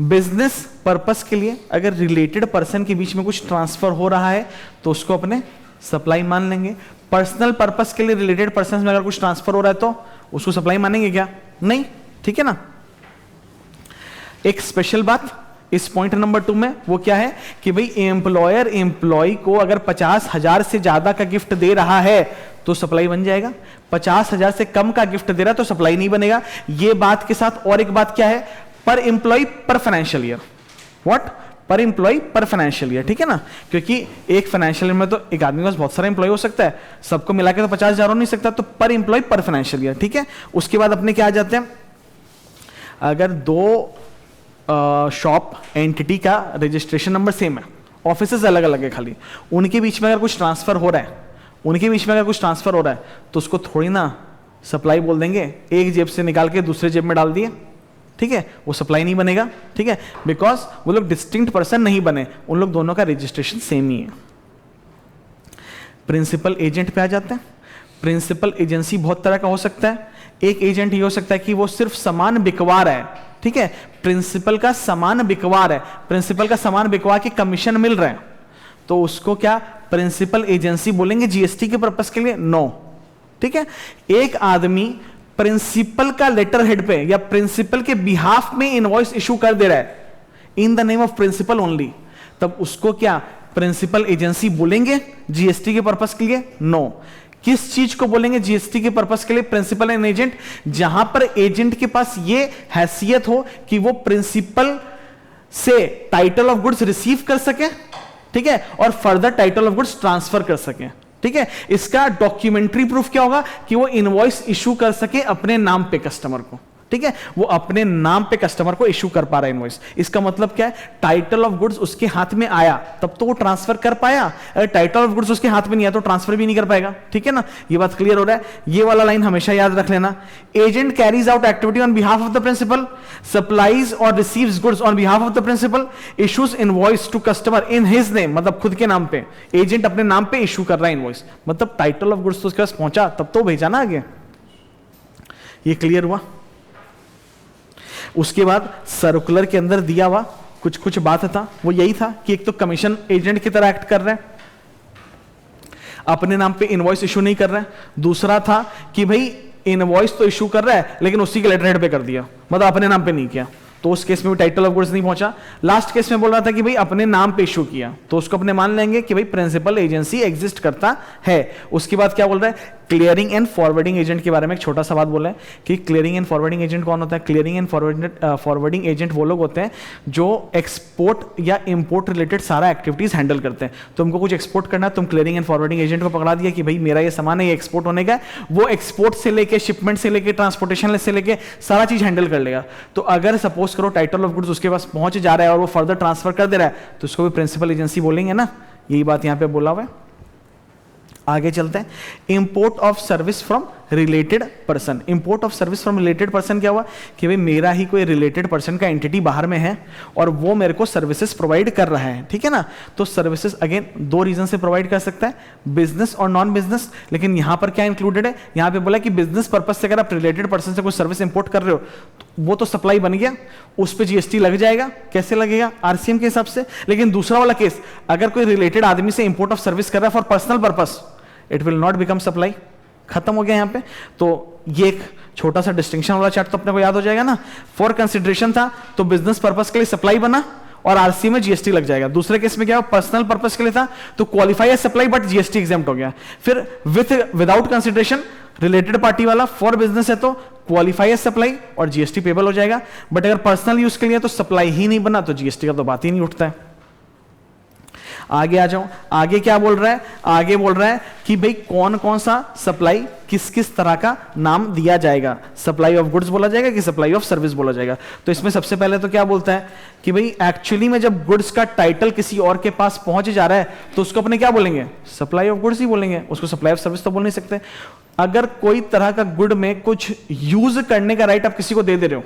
[SPEAKER 1] बिजनेस पर्पस के लिए अगर रिलेटेड पर्सन के बीच में कुछ ट्रांसफर हो रहा है तो उसको अपने सप्लाई मान लेंगे। पर्सनल पर्पस के लिए रिलेटेड पर्सन में अगर कुछ ट्रांसफर हो रहा है तो उसको सप्लाई मानेंगे क्या, नहीं। ठीक है ना। एक स्पेशल बात इस पॉइंट नंबर 2 में वो क्या है कि भाई एम्प्लॉयर एम्प्लॉय को अगर 50,000 से ज्यादा का गिफ्ट दे रहा है तो सप्लाई बन जाएगा, 50,000 से कम का गिफ्ट दे रहा है तो सप्लाई नहीं बनेगा। ये बात के साथ और एक बात क्या है, पर एम्प्लॉय पर फाइनेंशियल ईयर। व्हाट? पर एम्प्लॉय पर फाइनेंशियल ईयर। ठीक है ना, क्योंकि एक फाइनेंशियल ईयर में तो एक आदमी के पास बहुत सारा एम्प्लॉय हो सकता है, सबको मिला के तो 50,000 हो नहीं सकता, तो पर एम्प्लॉय पर फाइनेंशियल ईयर। ठीक है। उसके बाद अपने क्या आ जाते हैं, अगर दो शॉप एंटिटी का रजिस्ट्रेशन नंबर सेम है, ऑफिसेस अलग अलग है खाली, उनके बीच में अगर कुछ ट्रांसफर हो रहा है, तो उसको थोड़ी ना सप्लाई बोल देंगे, एक जेब से निकाल के दूसरे जेब में डाल दिए। ठीक है, वो सप्लाई नहीं बनेगा। ठीक है, बिकॉज वो लोग डिस्टिंक्ट पर्सन नहीं बने, उन लोग दोनों का रजिस्ट्रेशन सेम ही है। प्रिंसिपल एजेंट पे आ जाते हैं। प्रिंसिपल एजेंसी बहुत तरह का हो सकता है। एक एजेंट ये हो सकता है कि वो सिर्फ सामान बिकवा रहा है। ठीक है, प्रिंसिपल का सामान बिकवा रहा है, प्रिंसिपल का सामान बिकवा के कमीशन मिल रहा है, तो उसको क्या प्रिंसिपल एजेंसी बोलेंगे जीएसटी के पर्पस के लिए? नो। ठीक है, एक आदमी प्रिंसिपल का लेटर हेड पे या प्रिंसिपल के बिहाफ में इनवॉइस इशू कर दे रहा है in the name of principal only, तब उसको क्या प्रिंसिपल एजेंसी बोलेंगे जीएसटी के पर्पस के लिए? नो। किस चीज को बोलेंगे जीएसटी के पर्पस के लिए प्रिंसिपल एंड एजेंट? जहां पर एजेंट के पास यह हैसियत हो कि वो प्रिंसिपल से टाइटल ऑफ गुड्स रिसीव कर सके, ठीक है, और further title of goods transfer कर सके। ठीक है, इसका डॉक्यूमेंट्री प्रूफ क्या होगा कि वो इनवॉइस इशू कर सके अपने नाम पे कस्टमर को। ठीक है, वो अपने नाम पे कस्टमर को इशू कर पा रहा है इनवॉइस। इसका मतलब क्या है, टाइटल ऑफ गुड्स उसके हाथ में आया तब तो वो ट्रांसफर कर पाया, अगर टाइटल ऑफ गुड्स उसके हाथ में नहीं आया तो ट्रांसफर भी नहीं कर पाएगा। ठीक है ना, ये बात क्लियर हो रहा है? ये वाला लाइन हमेशा याद रख लेना। Agent carries out activity on behalf of the principal, supplies और receives goods on behalf of the principal, issues invoice to customer in his name, मतलब खुद के नाम पे। एजेंट अपने नाम पे इशू कर रहा है इनवॉइस, मतलब टाइटल ऑफ गुड्स तो उसके पास पहुंचा तब तो भेजा ना आगे। ये क्लियर हुआ? उसके बाद सर्कुलर के अंदर दिया हुआ कुछ कुछ बात था, वो यही था कि एक तो कमीशन एजेंट की तरह एक्ट कर रहा है, अपने नाम पे इनवॉइस इशू नहीं कर रहा है। दूसरा था कि भाई इनवॉइस तो इशू कर रहा है लेकिन उसी के लेटर हेड पे कर दिया, मतलब अपने नाम पे नहीं किया, तो उस केस में भी टाइटल ऑफ गुड्स नहीं पहुंचा। लास्ट केस में बोल रहा था कि भाई अपने नाम पे इशू किया, तो उसको अपने मान लेंगे कि भाई प्रिंसिपल एजेंसी एग्जिस्ट करता है। उसके बाद क्या बोल रहा है, क्लियरिंग एंड फॉरवर्डिंग एजेंट के बारे में एक छोटा सा बात बोला है कि क्लियरिंग एंड फॉरवर्डिंग एजेंट कौन होता है? क्लियरिंग एंड फॉरवर्डिंग एजेंट वो लोग होते हैं जो एक्सपोर्ट या इंपोर्ट रिलेटेड सारा एक्टिविटीज हैंडल करते हैं। तुमको कुछ एक्सपोर्ट करना है, तुम क्लियरिंग एंड फॉरवर्डिंग एजेंट को पकड़ा दिया कि भाई मेरा ये सामान है, ये एक्सपोर्ट होने का, वो एक्सपोर्ट से लेके शिपमेंट से लेके ट्रांसपोर्टेशन से लेके सारा चीज हैंडल कर लेगा। तो अगर सपोज करो टाइटल ऑफ गुड्स उसके पास पहुंच जा रहा है और वो फर्दर ट्रांसफर कर दे रहा है तो उसको भी प्रिंसिपल एजेंसी बोलेंगे ना, यही बात यहां पे बोला हुआ है। आगे चलते हैं, import of service from related person. Import of service from related person क्या हुआ कि भाई मेरा ही कोई रिलेटेड पर्सन का एंटिटी बाहर में है और वो मेरे को सर्विसेज प्रोवाइड कर रहा है। ठीक है ना, तो सर्विसेज अगेन दो रीजन से प्रोवाइड कर सकता है, बिजनेस और नॉन बिजनेस। लेकिन यहां पर क्या इंक्लूडेड है, यहां पे बोला कि बिजनेस पर्पज से अगर आप रिलेटेड पर्सन से कोई सर्विस इंपोर्ट कर रहे हो तो वो तो सप्लाई बन गया, उस पर जीएसटी लग जाएगा। कैसे लगेगा? आरसीएम के हिसाब से। लेकिन दूसरा वाला केस, अगर कोई रिलेटेड आदमी से इंपोर्ट ऑफ सर्विस कर रहा है for personal purpose, it will not become supply. खत्म हो गया यहां पे। तो ये एक छोटा सा डिस्टिंक्शन वाला चार्ट तो अपने को याद हो जाएगा ना। फॉर कंसिडरेशन था तो बिजनेस पर्पस के लिए सप्लाई बना और आरसी में जीएसटी लग जाएगा। दूसरे केस में क्या हुआ, पर्सनल पर्पस के लिए था तो qualify as supply but GST exempt हो गया। फिर विदाउट कंसिडरेशन रिलेटेड पार्टी वाला फॉर बिजनेस है तो क्वालिफाई एज सप्लाई और जीएसटी पेबल हो जाएगा। बट अगर पर्सनल यूज के लिए तो सप्लाई ही नहीं बना तो जीएसटी का तो बात ही नहीं उठता है। आगे आ जाओ, आगे क्या बोल रहा है, आगे बोल रहा है कि भाई कौन कौन सा सप्लाई किस किस तरह का नाम दिया जाएगा, सप्लाई ऑफ गुड्स बोला जाएगा कि सप्लाई ऑफ सर्विस बोला जाएगा। तो इसमें सबसे पहले तो क्या बोलता है कि भाई एक्चुअली में जब गुड्स का टाइटल किसी और के पास पहुंच जा रहा है तो उसको अपने क्या बोलेंगे, सप्लाई ऑफ गुड्स ही बोलेंगे, उसको सप्लाई ऑफ सर्विस तो बोल नहीं सकते। अगर कोई तरह का गुड में कुछ यूज करने का राइट आप किसी को दे रहे हो,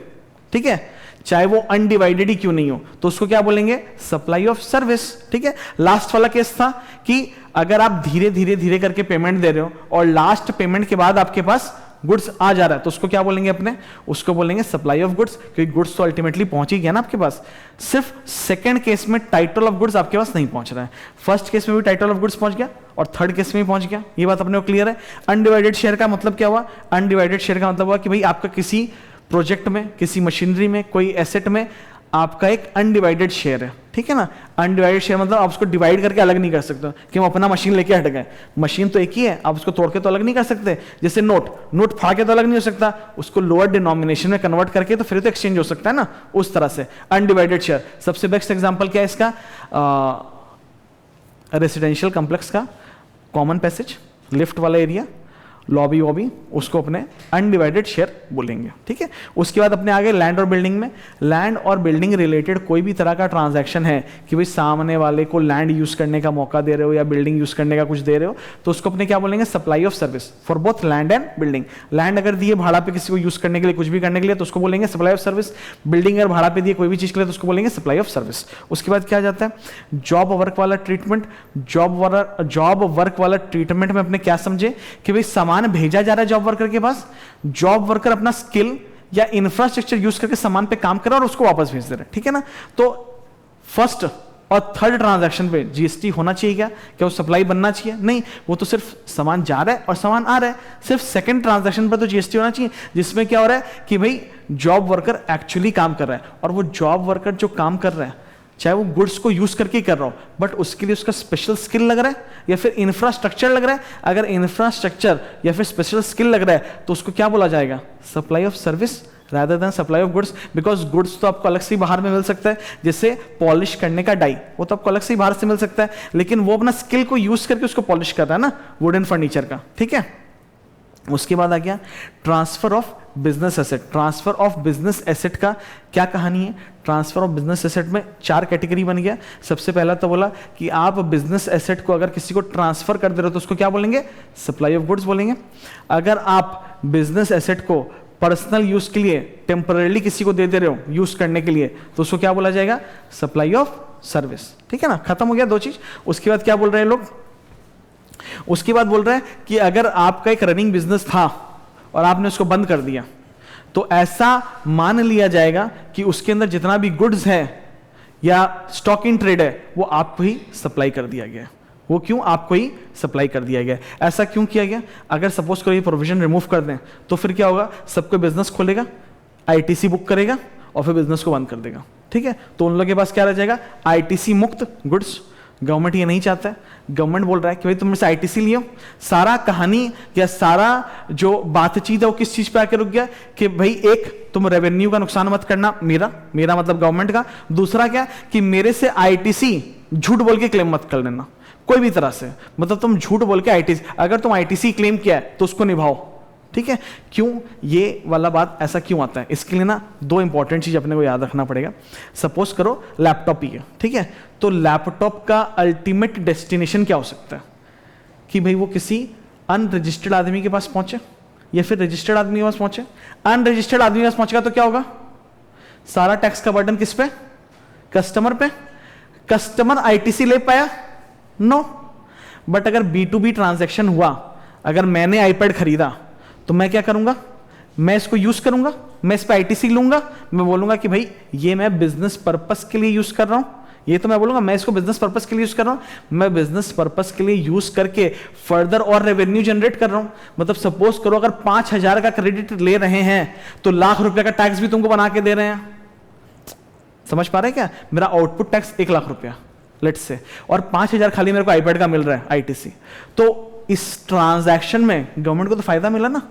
[SPEAKER 1] ठीक है, चाहे वो अनडिवाइडेड ही क्यों नहीं हो, तो उसको क्या बोलेंगे, सप्लाई ऑफ सर्विस। ठीक है, लास्ट वाला केस था कि अगर आप धीरे धीरे धीरे करके पेमेंट दे रहे हो और लास्ट पेमेंट के बाद आपके पास गुड्स आ जा रहा है तो उसको क्या बोलेंगे अपने, उसको बोलेंगे सप्लाई ऑफ गुड्स, क्योंकि गुड्स तो अल्टीमेटली पहुंच ही गया ना आपके पास। सिर्फ सेकंड केस में टाइटल ऑफ गुड्स आपके पास नहीं पहुंच रहा है, फर्स्ट केस में भी टाइटल ऑफ गुड्स पहुंच गया और थर्ड केस में भी पहुंच गया। ये बात अपने को क्लियर है। अनडिवाइडेड शेयर का मतलब क्या हुआ, अनडिवाइडेड शेयर का मतलब हुआ कि भाई आपका किसी प्रोजेक्ट में, किसी मशीनरी में, कोई एसेट में आपका एक अनडिवाइडेड शेयर है। ठीक है ना, अनडिवाइडेड शेयर मतलब आप उसको डिवाइड करके अलग नहीं कर सकते कि हम अपना मशीन लेके हट गए, मशीन तो एक ही है, आप उसको तोड़ के तो अलग नहीं कर सकते। जैसे नोट फाड़ के तो अलग नहीं हो सकता, उसको लोअर डिनोमिनेशन में कन्वर्ट करके तो फिर तो एक्सचेंज हो सकता है ना, उस तरह से अनडिवाइडेड शेयर। सबसे बेस्ट एग्जांपल क्या है इसका, रेसिडेंशियल कॉम्प्लेक्स का कॉमन पैसेज, लिफ्ट वाला एरिया, लॉबी वॉबी, उसको अपने अनडिवाइडेड शेयर बोलेंगे। ठीक है, उसके बाद अपने आगे लैंड और बिल्डिंग में, लैंड और बिल्डिंग रिलेटेड कोई भी तरह का ट्रांजैक्शन है कि भाई सामने वाले को लैंड यूज करने का मौका दे रहे हो या बिल्डिंग यूज करने का कुछ दे रहे हो, तो उसको अपने क्या बोलेंगे, supply of service for both land and building. Land अगर दिए भाड़ा पे किसी को यूज करने के लिए, कुछ भी करने के लिए, तो उसको बोलेंगे सप्लाई ऑफ सर्विस। बिल्डिंग अगर भाड़ा पे दिए कोई भी चीज के लिए तो उसको बोलेंगे सप्लाई ऑफ सर्विस। उसके बाद क्या जाता है, जॉब वर्क वाला ट्रीटमेंट। जॉब वर्क वाला ट्रीटमेंट में अपने क्या समझे कि भाई सामान भेजा जा रहा है जॉब वर्कर के पास, जॉब वर्कर अपना स्किल या इंफ्रास्ट्रक्चर यूज करके सामान पे काम कर रहा है और उसको वापस भेज दे रहा है। ठीक है ना, तो फर्स्ट और थर्ड ट्रांजैक्शन पे जीएसटी होना चाहिए क्या वो सप्लाई बनना चाहिए, नहीं, वो तो सिर्फ सामान जा रहा है और सामान आ रहा है। सिर्फ सेकंड ट्रांजैक्शन पर तो जीएसटी होना चाहिए जिसमें क्या हो रहा है कि भाई जॉब वर्कर एक्चुअली काम कर रहा है और वो जॉब वर्कर जो काम कर रहा है चाहे वो गुड्स को यूज करके कर रहा हो, बट उसके लिए उसका स्पेशल स्किल लग रहा है या फिर इंफ्रास्ट्रक्चर लग रहा है। अगर इंफ्रास्ट्रक्चर या फिर स्पेशल स्किल लग रहा है तो उसको क्या बोला जाएगा, supply of service rather than supply of goods. Because goods तो आपको अलग से बाहर में मिल सकता है, जैसे पॉलिश करने का डाई, वो तो आपको अलग से बाहर से मिल सकता है, लेकिन वो अपना स्किल को यूज करके उसको पॉलिश कर रहा है ना, वुडन फर्नीचर का। ठीक है, उसके बाद आ गया transfer of business asset. Transfer of business asset का क्या कहानी है, ट्रांसफर ऑफ बिजनेस एसेट में 4 कैटेगरी बन गया। सबसे पहला तो बोला कि आप बिजनेस एसेट को अगर किसी को ट्रांसफर कर दे रहे हो तो उसको क्या बोलेंगे, सप्लाई ऑफ गुड्स बोलेंगे। अगर आप बिजनेस एसेट को पर्सनल यूज के लिए टेम्पररी किसी को दे रहे हो यूज करने के लिए तो उसको क्या बोला जाएगा, सप्लाई ऑफ सर्विस। ठीक है ना, खत्म हो गया 2 चीज। उसके बाद क्या बोल रहे हैं लोग, उसके बाद बोल रहे हैं कि अगर आपका एक रनिंग बिजनेस था और आपने उसको बंद कर दिया तो ऐसा मान लिया जाएगा कि उसके अंदर जितना भी गुड्स है या स्टॉक इन ट्रेड है वो आपको ही सप्लाई कर दिया गया। वो क्यों, आपको ही सप्लाई कर दिया गया। ऐसा क्यों किया गया, अगर सपोज करो ये प्रोविजन रिमूव कर दें तो फिर क्या होगा, सबको बिजनेस खोलेगा, आईटीसी बुक करेगा और फिर बिजनेस को बंद कर देगा। ठीक है, तो उन लोगों के पास क्या रह जाएगा, आईटीसी मुक्त गुड्स। गवर्नमेंट ये नहीं चाहता है, गवर्नमेंट बोल रहा है कि भाई तुम से आईटीसी लियो। सारा कहानी या सारा जो बातचीत है वो किस चीज पे आके रुक गया कि भाई एक, तुम रेवेन्यू का नुकसान मत करना, मेरा मतलब गवर्नमेंट का। दूसरा क्या कि मेरे से आईटीसी झूठ बोल के क्लेम मत कर लेना कोई भी तरह से, मतलब तुम झूठ बोल के आईटीसी, अगर तुम आईटीसी क्लेम किया है तो उसको निभाओ। ठीक है, क्यों ये वाला बात ऐसा क्यों आता है, इसके लिए ना 2 इंपॉर्टेंट चीज अपने को याद रखना पड़ेगा। सपोज करो लैपटॉप ही है, ठीक है, तो लैपटॉप का अल्टीमेट डेस्टिनेशन क्या हो सकता है कि भाई वो किसी अनरजिस्टर्ड आदमी के पास पहुंचे या फिर रजिस्टर्ड आदमी के पास पहुंचे। अनरजिस्टर्ड आदमी के पास पहुंचेगा तो क्या होगा, सारा टैक्स का बर्डन किस पे, कस्टमर पे। कस्टमर आईटीसी ले पाया, नो। बट अगर B2B ट्रांजैक्शन हुआ, अगर मैंने आईपैड खरीदा तो मैं क्या करूंगा, मैं इसको यूज करूंगा, मैं इस पे आईटीसी लूंगा, मैं बोलूंगा कि भाई ये मैं बिजनेस पर्पस के लिए यूज कर रहा हूं, ये तो मैं बोलूंगा मैं इसको बिजनेस पर्पस के लिए यूज कर रहा हूं, मैं बिजनेस पर्पस के लिए यूज करके फर्दर और रेवेन्यू जनरेट कर रहा हूं। मतलब सपोज करो अगर 5,000 का क्रेडिट ले रहे हैं तो लाख रुपए का टैक्स भी तुमको बना के दे रहे हैं। समझ पा रहे हैं क्या, मेरा आउटपुट टैक्स 1 लाख रुपया लेट्स से, और 5,000 खाली मेरे को आईपैड का मिल रहा है आईटीसी। तो इस ट्रांजैक्शन में गवर्नमेंट को तो फायदा मिला ना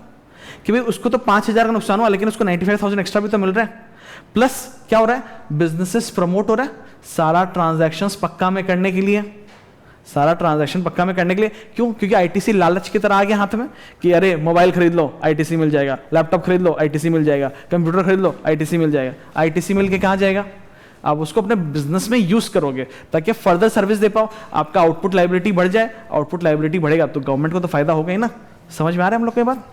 [SPEAKER 1] कि भाई उसको तो 5,000 का नुकसान हुआ लेकिन उसको 95,000 एक्स्ट्रा भी तो मिल रहा है। प्लस क्या हो रहा है, बिजनेसेस प्रमोट हो रहा है, सारा ट्रांजैक्शंस पक्का में करने के लिए। सारा ट्रांजैक्शन पक्का में करने के लिए। क्यों? क्योंकि आईटीसी लालच की तरह आ गया हाथ में कि अरे मोबाइल खरीद लो आईटीसी मिल जाएगा, लैपटॉप खरीद लो आईटीसी मिल जाएगा, कंप्यूटर खरीद लो आईटीसी मिल जाएगा। आईटीसी मिल के कहाँ जाएगा? आप उसको अपने बिजनेस में यूज करोगे ताकि फर्दर सर्विस दे पाओ, आपका आउटपुट लायबिलिटी बढ़ जाए। आउटपुट लायबिलिटी बढ़ेगा तो गवर्नमेंट को तो फायदा होगा ही ना। समझ में आ रहा है हम लोग को ये बात?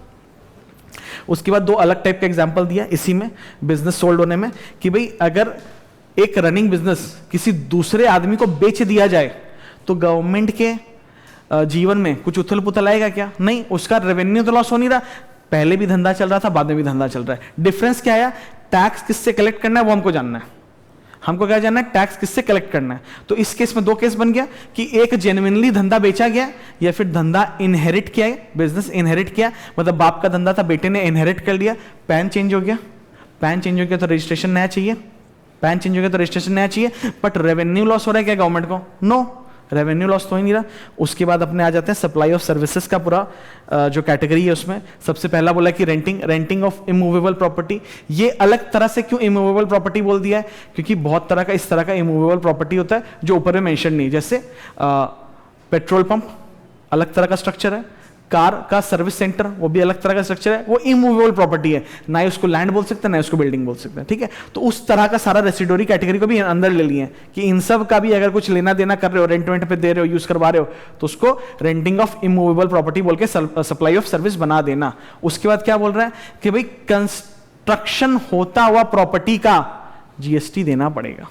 [SPEAKER 1] उसके बाद 2 अलग टाइप का एग्जांपल दिया इसी में बिजनेस सोल्ड होने में कि भाई अगर एक रनिंग बिजनेस किसी दूसरे आदमी को बेच दिया जाए तो गवर्नमेंट के जीवन में कुछ उथल पुथल आएगा क्या? नहीं, उसका रेवेन्यू तो लॉस हो नहीं रहा, पहले भी धंधा चल रहा था, बाद में भी धंधा चल रहा है। डिफरेंस क्या आया? टैक्स किससे कलेक्ट करना है वो हमको जानना है। हमको क्या जानना है? टैक्स किससे कलेक्ट करना है। तो इस केस में 2 केस बन गया कि एक जेन्युइनली धंधा बेचा गया या फिर धंधा इनहेरिट किया, बिजनेस इनहेरिट किया, मतलब बाप का धंधा था बेटे ने इनहेरिट कर लिया, पैन चेंज हो गया, पैन चेंज हो गया तो रजिस्ट्रेशन नया चाहिए, पैन चेंज हो गया तो रजिस्ट्रेशन नया चाहिए, बट रेवेन्यू लॉस हो रहा है क्या गवर्नमेंट को? नो, रेवेन्यू लॉस तो ही नहीं रहा। उसके बाद अपने आ जाते हैं सप्लाई ऑफ सर्विसेज का पूरा जो कैटेगरी है उसमें सबसे पहला बोला कि रेंटिंग ऑफ इमूवेबल प्रॉपर्टी। ये अलग तरह से क्यों इमूवेबल प्रॉपर्टी बोल दिया है? क्योंकि बहुत तरह का इस तरह का इमूवेबल प्रॉपर्टी होता है जो ऊपर में मेंशन नहीं, जैसे पेट्रोल पंप अलग तरह का स्ट्रक्चर है, कार का सर्विस सेंटर वो भी अलग तरह का स्ट्रक्चर है, वो इमूवेबल प्रॉपर्टी है, ना ही उसको लैंड बोल सकते हैं ना उसको बिल्डिंग बोल सकते हैं। ठीक है, तो उस तरह का सारा रेसिडोरी कैटेगरी को भी अंदर ले लिए कि इन सब का भी अगर कुछ लेना देना कर रहे हो, रेंट वेंट पे दे रहे हो, यूज करवा रहे हो, तो उसको रेंटिंग ऑफ इमूवेबल प्रॉपर्टी बोल के सप्लाई ऑफ सर्विस बना देना। उसके बाद क्या बोल रहा है कि भाई कंस्ट्रक्शन होता हुआ प्रॉपर्टी का जीएसटी देना पड़ेगा।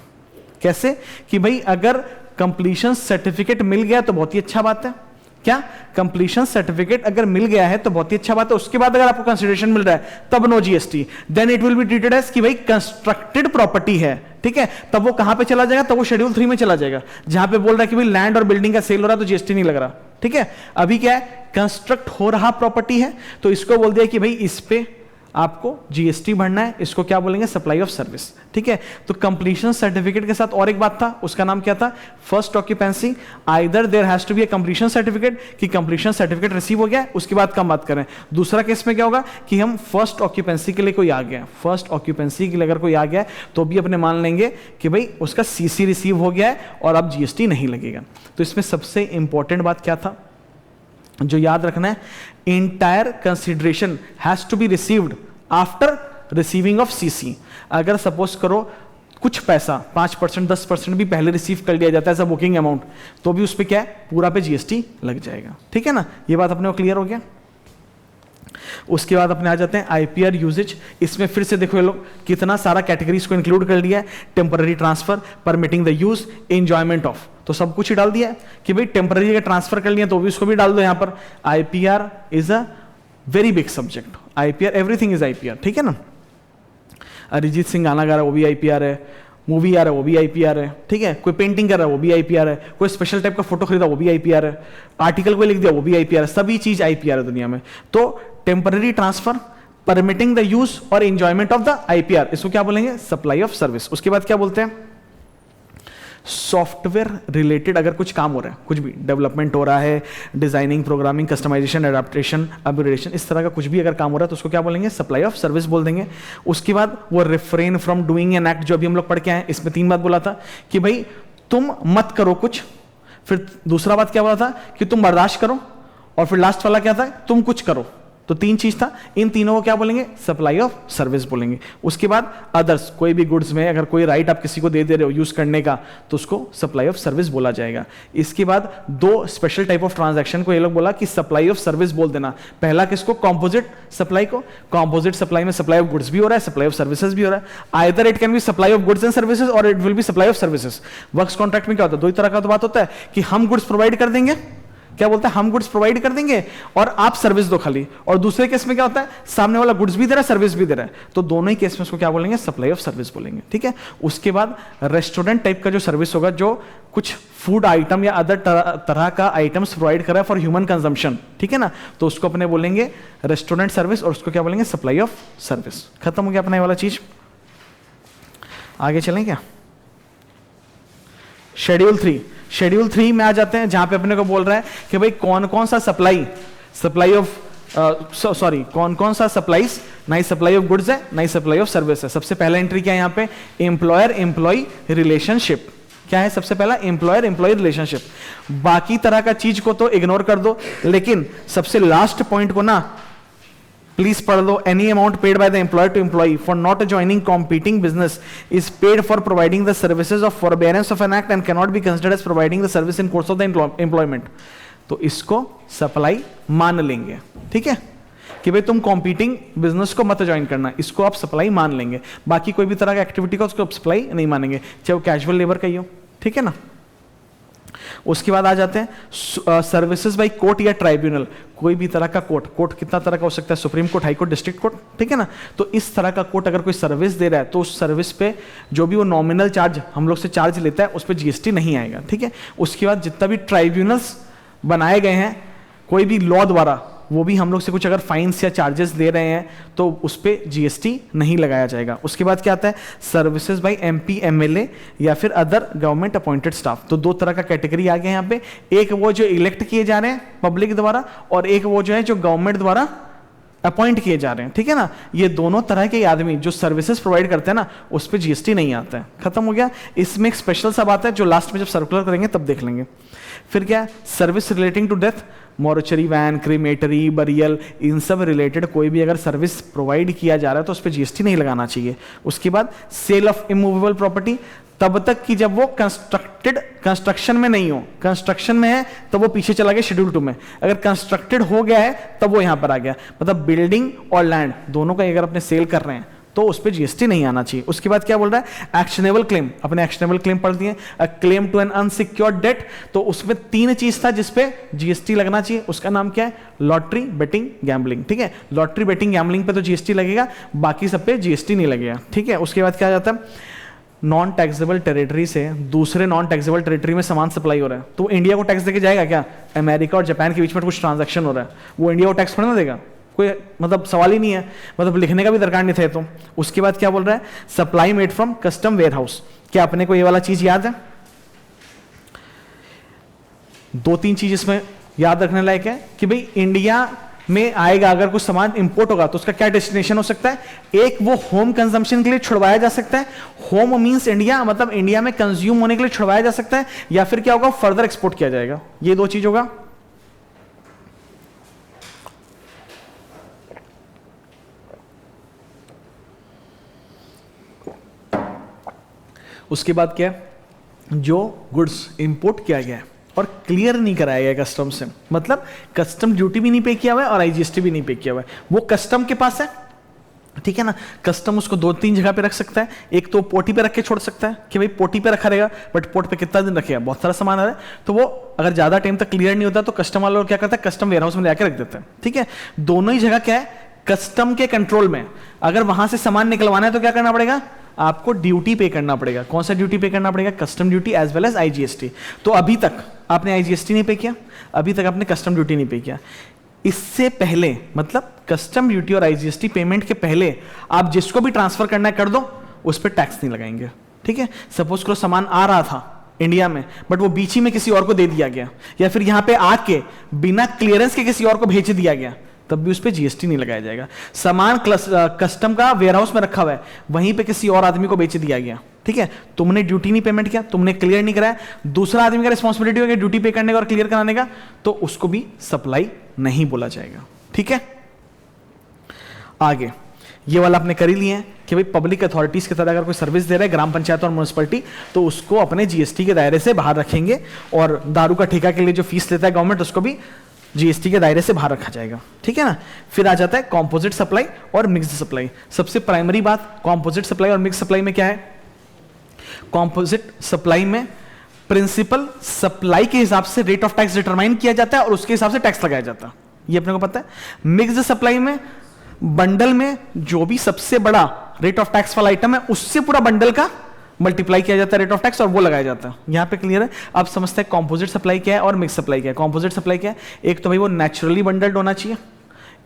[SPEAKER 1] कैसे? कि भाई अगर कंप्लीशन सर्टिफिकेट मिल गया तो बहुत ही अच्छा बात है। क्या? कंप्लीशन सर्टिफिकेट अगर मिल गया है तो बहुत ही अच्छा बात है। उसके बाद अगर आपको कंसिडरेशन मिल रहा है तब no GST, then it will be treated as कि भाई कंस्ट्रक्टेड प्रॉपर्टी है। ठीक है, तब वो कहां पे चला जाएगा? तब वो शेड्यूल 3 में चला जाएगा, जहां पे बोल रहा है कि भाई लैंड और बिल्डिंग का सेल हो रहा है तो जीएसटी नहीं लग रहा। ठीक है, अभी क्या है? कंस्ट्रक्ट हो रहा प्रॉपर्टी है तो इसको बोल दिया कि भाई इस पे आपको जीएसटी भरना है, इसको क्या बोलेंगे? Supply of service. ठीक है, तो कंप्लीशन सर्टिफिकेट के साथ और एक बात था, उसका नाम क्या था? First occupancy. Either there has to be a completion certificate कि कंप्लीशन सर्टिफिकेट रिसीव हो गया, उसके बाद कम बात करें। दूसरा केस में क्या होगा कि हम फर्स्ट ऑक्यूपेंसी के लिए कोई आ गया, फर्स्ट ऑक्यूपेंसी के लिए अगर कोई आ गया तो भी अपने मान लेंगे कि भाई उसका सीसी रिसीव हो गया है और अब जीएसटी नहीं लगेगा। तो इसमें सबसे इंपॉर्टेंट बात क्या था जो याद रखना है? Entire consideration has to be received after receiving of CC. अगर सपोज करो कुछ पैसा 5% 10% भी पहले रिसीव कर लिया जाता है एज अ बुकिंग अमाउंट, तो भी उस पे क्या है? पूरा पे जीएसटी लग जाएगा। ठीक है ना, ये बात अपने को क्लियर हो गया। उसके बाद अपने आ जाते हैं आईपीआर यूजेज। इसमें फिर से देखो ये लोग कितना सारा कैटेगरीज को इंक्लूड कर लिया है। Temporary transfer, permitting the use, enjoyment of, तो सब कुछ ही डाल दिया है कि भाई टेम्पररी का ट्रांसफर कर लिया तो भी उसको भी डाल दो यहां पर। IPR is a very big subject. IPR, everything is IPR. ठीक है ना, अरिजीत सिंह गाना गा रहा है वो भी आईपीआर है, मूवी आ रहा है वो भी आईपीआर है। ठीक है, कोई पेंटिंग कर रहा है वो भी आईपीआर है, कोई स्पेशल टाइप का फोटो खरीदा वो भी आईपीआर है, आर्टिकल कोई लिख दिया वो भी आईपीआर है, सभी चीज आईपीआर है दुनिया में। तो temporary transfer, permitting the use और एंजॉयमेंट ऑफ द आईपीआर, इसको क्या बोलेंगे? Supply of service. उसके बाद क्या बोलते हैं? सॉफ्टवेयर रिलेटेड अगर कुछ काम हो रहा है, कुछ भी डेवलपमेंट हो रहा है, designing, programming, customisation, adaptation, upgradation, इस तरह का कुछ भी अगर काम हो रहा है तो उसको क्या बोलेंगे? सप्लाई ऑफ सर्विस बोल देंगे। उसके बाद वो refrain from doing an act, जो अभी हम लोग पढ़ के आए, इसमें 3 बात बोला था कि भाई तुम मत करो कुछ, फिर दूसरा बात क्या बोला था कि तुम बर्दाश्त करो, और फिर लास्ट वाला क्या था? तुम कुछ करो। तो 3 चीज था, इन तीनों को क्या बोलेंगे? सप्लाई ऑफ सर्विस बोलेंगे। उसके बाद अदर्स, कोई भी गुड्स में अगर कोई राइट आप किसी को दे रहे हो यूज करने का तो उसको सप्लाई ऑफ सर्विस बोला जाएगा। इसके बाद 2 स्पेशल टाइप ऑफ ट्रांजैक्शन को ये लोग बोला कि सप्लाई ऑफ सर्विस बोल देना। पहला किसको? कॉम्पोजिट सप्लाई को। कॉम्पोजिट सप्लाई में सप्लाई ऑफ गुड्स भी हो रहा है, सप्लाई ऑफ सर्विसेज भी हो रहा है। Either it can be supply of goods and services और it will be supply of services. Works contract में क्या होता है? 2 तरह का तो बात होता है कि हम गुड्स प्रोवाइड कर देंगे, क्या बोलते हैं? हम गुड्स प्रोवाइड कर देंगे और आप सर्विस दो खाली। और दूसरे केस में क्या होता है? सामने वाला गुड्स भी दे रहा है, सर्विस भी दे रहा है, तो दोनों ही केस में उसको क्या बोलेंगे? सप्लाई ऑफ सर्विस बोलेंगे। ठीक है, उसके बाद रेस्टोरेंट टाइप का जो सर्विस होगा, जो कुछ फूड आइटम या अदर तरह का आइटम्स प्रोवाइड कर रहा है फॉर ह्यूमन कंजम्पशन, ठीक है ना, तो उसको अपने बोलेंगे रेस्टोरेंट सर्विस और उसको क्या बोलेंगे? Supply of service. खत्म हो गया अपना ये वाला चीज। आगे चलें क्या? शेड्यूल 3 में आ जाते हैं, जहां पे अपने को बोल रहा है कि भाई कौन कौन सा सप्लाईज, ना ही सप्लाई ऑफ गुड्स है ना ही सप्लाई ऑफ सर्विस है। सबसे पहला एंट्री क्या है यहाँ पे? Employer employee relationship. क्या है? सबसे पहला एम्प्लॉयर एम्प्लॉय रिलेशनशिप। बाकी तरह का चीज को तो इग्नोर कर दो, लेकिन सबसे लास्ट पॉइंट को ना प्लीज पढ़ लो। Any amount paid by the employer to employee for not joining competing business is paid for providing the services of forbearance of an act and can not be considered as providing the service in course of the employment. तो इसको supply मान लेंगे, ठीक है, कि भाई तुम competing business को मत ज्वाइन करना, इसको आप सप्लाई मान लेंगे। बाकी कोई भी तरह का एक्टिविटी का उसको आप सप्लाई नहीं मानेंगे, चाहे वो कैजुअल लेबर का ही हो, ठीक है ना। उसके बाद आ जाते हैं सर्विसेज बाय कोर्ट या ट्राइब्यूनल। कोई भी तरह का कोर्ट, कोर्ट कितना तरह का हो सकता है? Supreme court, high court, district court, ठीक है ना। तो इस तरह का कोर्ट अगर कोई सर्विस दे रहा है तो उस सर्विस पे जो भी वो नॉमिनल चार्ज हम लोग से चार्ज लेता है उस पर जीएसटी नहीं आएगा, ठीक है। उसके बाद जितना भी ट्राइब्यूनल्स बनाए गए हैं कोई भी लॉ द्वारा, वो भी हम लोग से कुछ अगर फाइन्स या चार्जेस ले रहे हैं तो उस पर जीएसटी नहीं लगाया जाएगा। उसके बाद क्या आता है? सर्विसेज बाय एमपी एमएलए या फिर अदर गवर्नमेंट अपॉइंटेड स्टाफ। तो दो तरह का कैटेगरी आ गया यहाँ पे, एक वो जो इलेक्ट किए जा रहे हैं पब्लिक द्वारा, और एक वो जो है जो गवर्नमेंट द्वारा अपॉइंट किए जा रहे हैं, ठीक है ना। ये दोनों तरह के आदमी जो सर्विसेज प्रोवाइड करते हैं ना उस पर जीएसटी नहीं आता है। खत्म हो गया। इसमें एक स्पेशल सब आता है जो लास्ट में जब सर्कुलर करेंगे तब देख लेंगे। फिर क्या? Service relating to death, mortuary van, crematory, burial, इन सब रिलेटेड कोई भी अगर सर्विस प्रोवाइड किया जा रहा है तो उस पर जीएसटी नहीं लगाना चाहिए। उसके बाद सेल ऑफ इमूवेबल प्रॉपर्टी, तब तक कि जब वो कंस्ट्रक्शन में नहीं हो। कंस्ट्रक्शन में है तब वो पीछे चला गया शेड्यूल 2 में, अगर कंस्ट्रक्टेड हो गया है तब वो यहां पर आ गया। मतलब बिल्डिंग और लैंड दोनों का अगर अपने सेल कर रहे हैं तो उस पर जीएसटी नहीं आना चाहिए। उसके बाद क्या बोल रहा है? Actionable claim. अपने एक्शनेबल क्लेम पढ़ दिए। Claim to an unsecured debt, तो उसमें 3 चीज था जिसपे जीएसटी लगना चाहिए। उसका नाम क्या है? लॉटरी, बेटिंग, गैम्बलिंग, ठीक है। लॉटरी, बेटिंग, गैम्बलिंग पे तो जीएसटी लगेगा, बाकी सब पे जीएसटी नहीं लगेगा, ठीक है। उसके बाद क्या आ जाता है? नॉन टैक्सेबल टेरिटरी से दूसरे नॉन टैक्सेबल टेरिटरी में सामान सप्लाई हो रहा है तो इंडिया को टैक्स देके जाएगा क्या? अमेरिका और जापान के बीच में कुछ ट्रांजैक्शन हो रहा है, वो इंडिया को टैक्स थोड़ा ना देगा? कोई मतलब सवाल ही नहीं है, मतलब लिखने का भी दरकार नहीं थे। तो उसके बाद क्या बोल रहा है? Supply made from custom warehouse. क्या अपने को ये वाला चीज याद है? 2-3 चीज इसमें याद रखने लायक है कि भाई इंडिया में आएगा अगर कुछ सामान इंपोर्ट होगा तो उसका क्या डेस्टिनेशन हो सकता है? एक वो होम कंजम्पशन के लिए छुड़वाया जा सकता है, होम मींस इंडिया, मतलब इंडिया में कंज्यूम होने के लिए छुड़वाया जा सकता है, या फिर क्या होगा? फर्दर एक्सपोर्ट किया जाएगा। ये 2 चीज होगा। उसके बाद क्या है? जो गुड्स इंपोर्ट किया गया है और क्लियर नहीं कराया गया कस्टम से, मतलब कस्टम ड्यूटी भी नहीं पे किया हुआ है और आईजीएसटी भी नहीं पे किया हुआ है, वो कस्टम के पास है, ठीक है ना। कस्टम उसको 2-3 जगह पे रख सकता है। एक तो पोटी पे रख के छोड़ सकता है कि भाई पोटी पे रखा रहेगा, बट पोर्ट पे कितना दिन रखेगा? बहुत सारा सामान आ रहा है, तो वो अगर ज्यादा टाइम तक क्लियर नहीं होता तो कस्टम वाला लोग क्या करता है? कस्टम वेयर हाउस में जाकर रख देता है, ठीक है। दोनों ही जगह क्या है? कस्टम के कंट्रोल में। अगर वहां से सामान निकलवाना है तो क्या करना पड़ेगा? आपको ड्यूटी पे करना पड़ेगा। कौन सा ड्यूटी पे करना पड़ेगा? Custom duty as well as IGST. तो अभी तक आपने आईजीएसटी नहीं पे किया, अभी तक आपने कस्टम ड्यूटी नहीं पे किया। इससे पहले, मतलब कस्टम ड्यूटी और आईजीएसटी पेमेंट के पहले आप जिसको भी ट्रांसफर करना है कर दो, उस पर टैक्स नहीं लगाएंगे, ठीक है। सपोज करो सामान आ रहा था इंडिया में बट वो बीच ही में किसी और को दे दिया गया, या फिर यहां पे आके बिना क्लियरेंस के किसी और को भेज दिया गया, तब भी उस पर जीएसटी नहीं लगाया जाएगा। सामान कस्टम का वेयरहाउस में रखा हुआ है, वहीं पे किसी और आदमी को बेच दिया गया, ठीक है, तुमने ड्यूटी नहीं पेमेंट किया, तुमने क्लियर नहीं कराया, दूसरा आदमी का रिस्पॉन्सिबिलिटी हो गया ड्यूटी पे करने का और क्लियर कराने का, तो उसको भी सप्लाई नहीं बोला जाएगा, ठीक है। आगे ये वाला आपने कर ही लिए हैं कि भाई पब्लिक अथॉरिटीज की तरह अगर कोई सर्विस दे रहा है ग्राम पंचायत और म्युनिसिपैलिटी, तो उसको अपने जीएसटी के दायरे से बाहर रखेंगे, और दारू का ठेका के लिए जो फीस लेता है गवर्नमेंट, उसको भी जीएसटी के दायरे से बाहर रखा जाएगा, ठीक है ना। फिर आ जाता है कॉम्पोजिट सप्लाई और मिक्स्ड सप्लाई। सबसे प्राइमरी बात कॉम्पोजिट सप्लाई और मिक्स्ड सप्लाई में क्या है? कॉम्पोजिट सप्लाई में प्रिंसिपल सप्लाई के हिसाब से रेट ऑफ टैक्स डिटरमाइन किया जाता है और उसके हिसाब से टैक्स लगाया जाता है, ये अपने को पता है। मिक्स्ड सप्लाई में बंडल में जो भी सबसे बड़ा रेट ऑफ टैक्स वाला आइटम है उससे पूरा बंडल का मल्टीप्लाई किया जाता है रेट ऑफ टैक्स और वो लगाया जाता है। यहां पे क्लियर है? अब समझते हैं कॉम्पोजिट सप्लाई क्या है और मिक्स सप्लाई क्या है। कॉम्पोजिट सप्लाई क्या है? एक तो भाई वो नेचुरली बंडल्ड होना चाहिए,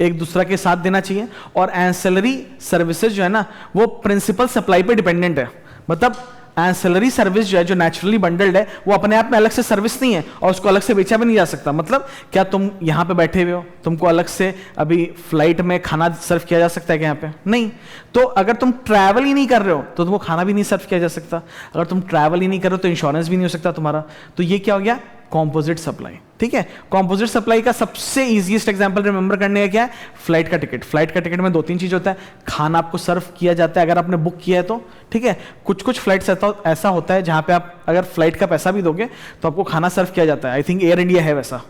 [SPEAKER 1] एक दूसरा के साथ देना चाहिए, और एंसेलरी सर्विसेज जो है ना वो प्रिंसिपल सप्लाई पे डिपेंडेंट है। मतलब एंसिलरी सर्विस जो है, जो नेचुरली बंडल्ड है, वो अपने आप में अलग से सर्विस नहीं है और उसको अलग से बेचा भी नहीं जा सकता। मतलब क्या तुम यहां पे बैठे हुए हो, तुमको अलग से अभी फ्लाइट में खाना सर्व किया जा सकता है क्या यहाँ पे? नहीं। तो अगर तुम ट्रैवल ही नहीं कर रहे हो तो तुमको खाना भी नहीं सर्व किया जा सकता। अगर तुम ट्रैवल ही नहीं कर रहे हो तो इंश्योरेंस भी नहीं हो सकता तुम्हारा। तो ये क्या हो गया? Composite supply. ठीक है, कॉम्पोजिट सप्लाई का सबसे इजीएस्ट एग्जांपल रिमेंबर करने का क्या है? फ्लाइट का टिकट। फ्लाइट का टिकट में 2-3 चीज होता है। खाना आपको सर्व किया जाता है अगर आपने बुक किया है तो, ठीक है। कुछ कुछ फ्लाइट्स ऐसा होता है जहां पे आप अगर फ्लाइट का पैसा भी दोगे तो आपको खाना सर्व किया जाता है। आई थिंक एयर इंडिया है वैसा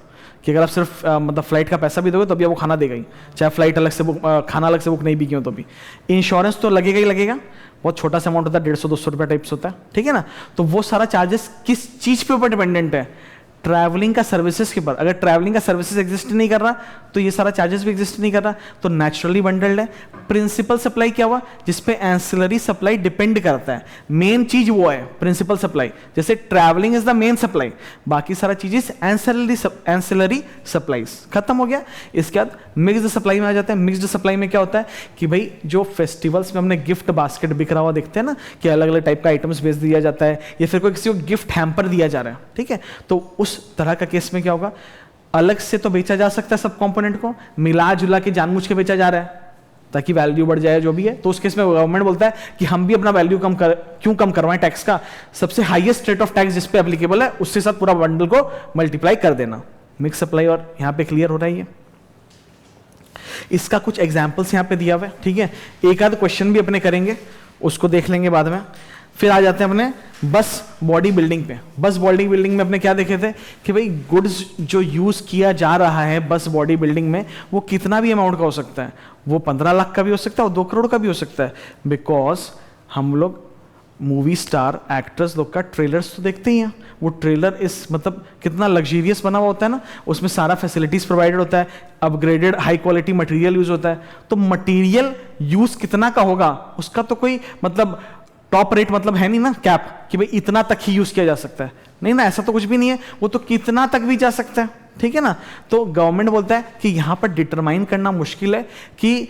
[SPEAKER 1] कि अगर आप सिर्फ मतलब फ्लाइट का पैसा भी दोगे तो भी आपको खाना देगा ही, चाहे फ्लाइट अलग से बुक खाना अलग से बुक नहीं भी की हो तो भी। इंश्योरेंस तो लगेगा ही लगेगा, बहुत छोटा सा अमाउंट होता है, 150-200 रुपया टाइप्स होता है, ठीक है ना। तो वो सारा चार्जेस किस चीज पे ऊपर डिपेंडेंट है? ट्रैवलिंग का सर्विसेज के ऊपर। अगर ट्रैवलिंग का सर्विसेज एग्जिस्ट नहीं कर रहा तो ये सारा चार्जेस भी एग्जिस्ट नहीं कर रहा, तो नेचुरली बंडल्ड है। प्रिंसिपल सप्लाई क्या हुआ? जिसपे एंसिलरी सप्लाई डिपेंड करता है। मेन चीज वो है प्रिंसिपल सप्लाई, जैसे travelling is the main supply, बाकी सारा चीजेस एंसिलरी सप्लाईज। खत्म हो गया। इसके बाद मिक्स्ड सप्लाई में आ जाते हैं। मिक्स्ड सप्लाई में क्या होता है कि भाई जो फेस्टिवल्स में हमने गिफ्ट बास्केट बिक रहा हुआ देखते हैं ना, कि अलग अलग टाइप का आइटम्स बेच दिया जाता है या फिर कोई किसी को गिफ्ट हैम्पर दिया जा रहा है, ठीक है, तो उस तरह का केस में क्या होगा? अलग से तो बेचा जा सकता है सब कंपोनेंट को, मिला जुला के जानबूझ के बेचा जा रहा है ताकि वैल्यू बढ़ जाए जो भी है। तो उस केस में गवर्नमेंट बोलता है कि हम भी अपना वैल्यू क्यों कम करवाएं टैक्स का, सबसे हाईएस्ट रेट ऑफ टैक्स जिस पे एप्लीकेबल है उसके साथ पूरा बंडल को मल्टीप्लाई कर देना। मिक्स सप्लाई और यहां पे क्लियर हो रहा है ये। इसका कुछ एग्जांपल्स यहां पे दिया हुआ है, ठीक है। एक आध क्वेश्चन भी अपने करेंगे, उसको देख लेंगे बाद में। फिर आ जाते हैं अपने बस बॉडी बिल्डिंग पे। बस बॉडी बिल्डिंग में अपने क्या देखे थे कि भाई गुड्स जो यूज किया जा रहा है बस बॉडी बिल्डिंग में वो कितना भी अमाउंट का हो सकता है। वो 15 लाख का भी हो सकता है और 2 करोड़ का भी हो सकता है, बिकॉज हम लोग मूवी स्टार एक्टर्स लोग का ट्रेलर्स तो देखते ही हैं। वो ट्रेलर इस मतलब कितना लग्जरियस बना हुआ होता है ना, उसमें सारा फैसिलिटीज प्रोवाइडेड होता है, upgraded high quality material use होता है। तो मटेरियल यूज कितना का होगा उसका तो कोई मतलब टॉप रेट मतलब है नहीं ना कैप कि भाई इतना तक ही यूज किया जा सकता है, नहीं ना, ऐसा तो कुछ भी नहीं है। वो तो कितना तक भी जा सकता है, ठीक है ना। तो गवर्नमेंट बोलता है कि यहां पर डिटरमाइन करना मुश्किल है कि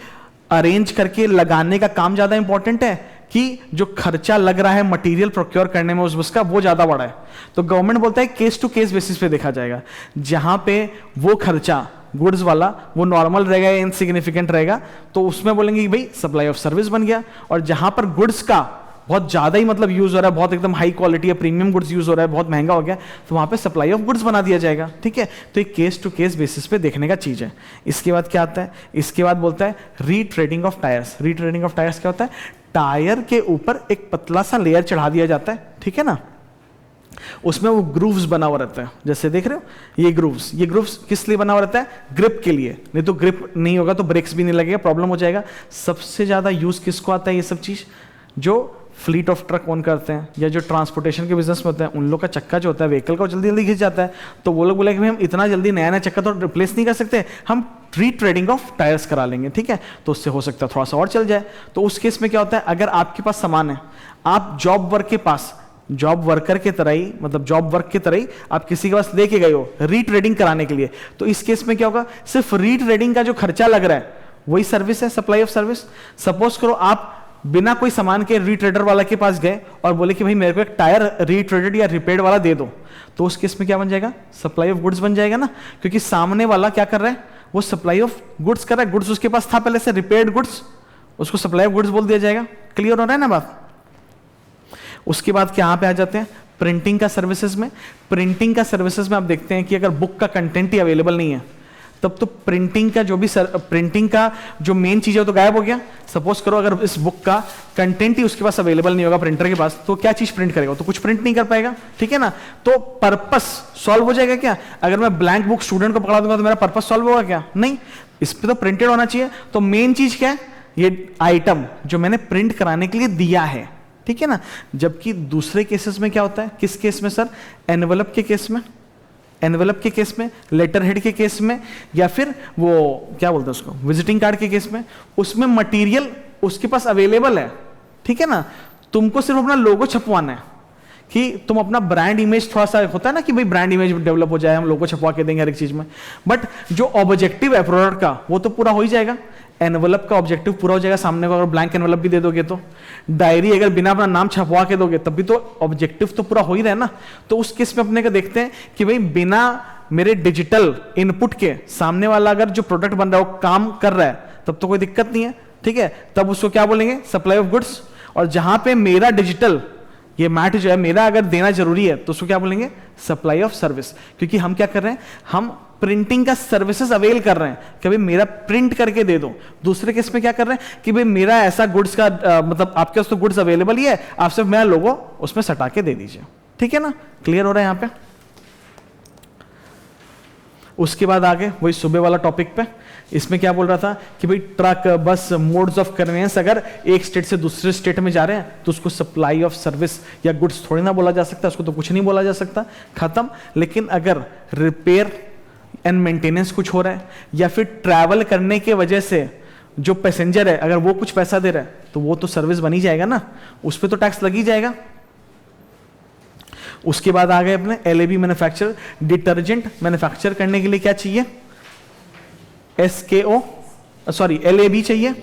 [SPEAKER 1] अरेंज करके लगाने का काम ज्यादा इंपॉर्टेंट है कि जो खर्चा लग रहा है मटेरियल प्रोक्योर करने में उसका वो ज्यादा बड़ा है। तो गवर्नमेंट बोलता है केस टू केस बेसिस पे देखा जाएगा। जहां पे वो खर्चा गुड्स वाला वो नॉर्मल रहेगा या इनसिग्निफिकेंट रहेगा तो उसमें बोलेंगे कि भाई सप्लाई ऑफ सर्विस बन गया। और जहां पर गुड्स का बहुत ज्यादा ही मतलब यूज हो रहा है, बहुत एकदम हाई क्वालिटी या प्रीमियम गुड्स यूज हो रहा है, बहुत महंगा हो गया, तो वहां पे सप्लाई ऑफ गुड्स बना दिया जाएगा, ठीक है। तो एक केस टू केस बेसिस पे देखने का चीज है। इसके बाद क्या आता है? इसके बाद बोलता है retreading of tyres. Retreading of tyres क्या होता है? टायर के ऊपर एक पतला सा लेयर चढ़ा दिया जाता है, ठीक है ना, उसमें वो ग्रूव्स बना हुआ रहता है, जैसे देख रहे हो ये ग्रूव्स किस लिए बना हुआ रहता है? ग्रिप के लिए। नहीं तो ग्रिप नहीं होगा तो ब्रेक्स भी नहीं लगेगा, प्रॉब्लम हो जाएगा। सबसे ज्यादा यूज किसको आता है ये सब चीज? जो फ्लीट ऑफ ट्रक ओन करते हैं या जो ट्रांसपोर्टेशन के बिजनेस में होते हैं, उन लोग का चक्का जो होता है व्हीकल का जल्दी जल्दी घिस जाता है। तो वो लोग बोले कि हम इतना जल्दी नया नया चक्का तो रिप्लेस नहीं कर सकते, हम रीट्रेडिंग ऑफ टायर्स करा लेंगे, ठीक है। तो उससे हो सकता है थोड़ा सा और चल जाए। तो उस केस में क्या होता है? अगर आपके पास सामान है, आप जॉब वर्क के पास जॉब वर्कर के तरह ही मतलब जॉब वर्क के तरह ही आप किसी के पास लेके गए हो रीट्रेडिंग कराने के लिए, तो इस केस में क्या होगा? सिर्फ रीट्रेडिंग का जो खर्चा लग रहा है वही सर्विस है, सप्लाई ऑफ सर्विस। सपोज करो आप बिना कोई सामान के रीट्रेडर वाला के पास गए और बोले कि भाई मेरे को एक टायर रीट्रेडेड या रिपेयर्ड वाला दे दो, तो उस केस में क्या बन जाएगा? सप्लाई ऑफ गुड्स बन जाएगा ना, क्योंकि सामने वाला क्या कर रहा है? वो सप्लाई ऑफ गुड्स कर रहा है। गुड्स उसके पास था पहले से रिपेयर्ड गुड्स, उसको सप्लाई ऑफ गुड्स बोल दिया जाएगा। क्लियर हो रहा है ना बात? उसके बाद क्या पे आ जाते हैं? प्रिंटिंग का सर्विसेज में। प्रिंटिंग का सर्विसेज में आप देखते हैं कि अगर बुक का कंटेंट ही अवेलेबल नहीं है तब तो प्रिंटिंग का जो भी प्रिंटिंग का जो मेन चीज है वो तो गायब हो गया। सपोज करो अगर इस बुक का कंटेंट ही उसके पास अवेलेबल नहीं होगा प्रिंटर के पास, तो क्या चीज प्रिंट करेगा? तो कुछ प्रिंट नहीं कर पाएगा, ठीक है ना। तो पर्पस सॉल्व हो जाएगा क्या? अगर मैं ब्लैंक बुक स्टूडेंट को पकड़ा दूंगा तो मेरा पर्पस सॉल्व होगा क्या? नहीं, इस पे तो प्रिंटेड होना चाहिए। तो मेन चीज क्या है? ये आइटम जो मैंने प्रिंट कराने के लिए दिया है, ठीक है ना। जबकि दूसरे केसेस में क्या होता है? किस केस में सर? एनवेलप के केस में, एनवेलप के केस में, लेटर हेड के केस में, या फिर वो क्या बोलते हैं उसको, विजिटिंग कार्ड के केस में। उसमें मटेरियल उसके पास अवेलेबल है, ठीक है ना। तुमको सिर्फ अपना लोगो छपवाना है कि तुम अपना ब्रांड इमेज, थोड़ा सा होता है ना कि भाई ब्रांड इमेज डेवलप हो जाए, हम लोगों को छपवा के देंगे हर एक चीज में, बट जो ऑब्जेक्टिव है प्रोडक्ट का वो तो पूरा हो ही जाएगा। एनवलप का ऑब्जेक्टिव पूरा हो जाएगा सामने को, अगर ब्लैंक एनवलप भी दे दोगे तो। डायरी अगर बिना अपना नाम छपवा के दोगे तब भी तो ऑब्जेक्टिव तो पूरा हो ही रहा है ना। तो उस केस में अपने को देखते हैं कि भाई बिना मेरे डिजिटल इनपुट के सामने वाला अगर जो प्रोडक्ट बन रहा है वो काम कर रहा है तब तो कोई दिक्कत नहीं है, ठीक है। तब उसको क्या बोलेंगे, सप्लाई ऑफ गुड्स। और जहां पे मेरा डिजिटल ये मैट जो है मेरा अगर देना जरूरी है तो उसको क्या बोलेंगे, सप्लाई ऑफ सर्विस। क्योंकि हम क्या कर रहे हैं, हम प्रिंटिंग का सर्विसेज अवेल कर रहे हैं कि भाई मेरा प्रिंट करके दे दो। दूसरे केस में क्या कर रहे हैं कि भाई मेरा ऐसा गुड्स का मतलब आपके पास तो गुड्स अवेलेबल ही है, आप सिर्फ मेरा लोगो उसमें सटा के दे दीजिए, ठीक है ना। क्लियर हो रहा है यहां पे। उसके बाद आगे वही सुबह वाला टॉपिक पे, इसमें क्या बोल रहा था कि भाई ट्रक, बस, मोड्स ऑफ कन्वेंस अगर एक स्टेट से दूसरे स्टेट में जा रहे हैं तो उसको सप्लाई ऑफ सर्विस या गुड्स थोड़ी ना बोला जा सकता, उसको तो कुछ नहीं बोला जा सकता, खत्म। लेकिन अगर रिपेयर एंड मेंटेनेंस कुछ हो रहा है या फिर ट्रैवल करने के वजह से जो पैसेंजर है अगर वो कुछ पैसा दे रहा है तो वो तो सर्विस बनी जाएगा ना, उस पर तो टैक्स लग ही जाएगा। उसके बाद आ गए अपने एलएबी मैन्युफैक्चर। डिटर्जेंट मैन्युफैक्चर करने के लिए क्या चाहिए, एसकेओ, सॉरी एलएबी चाहिए।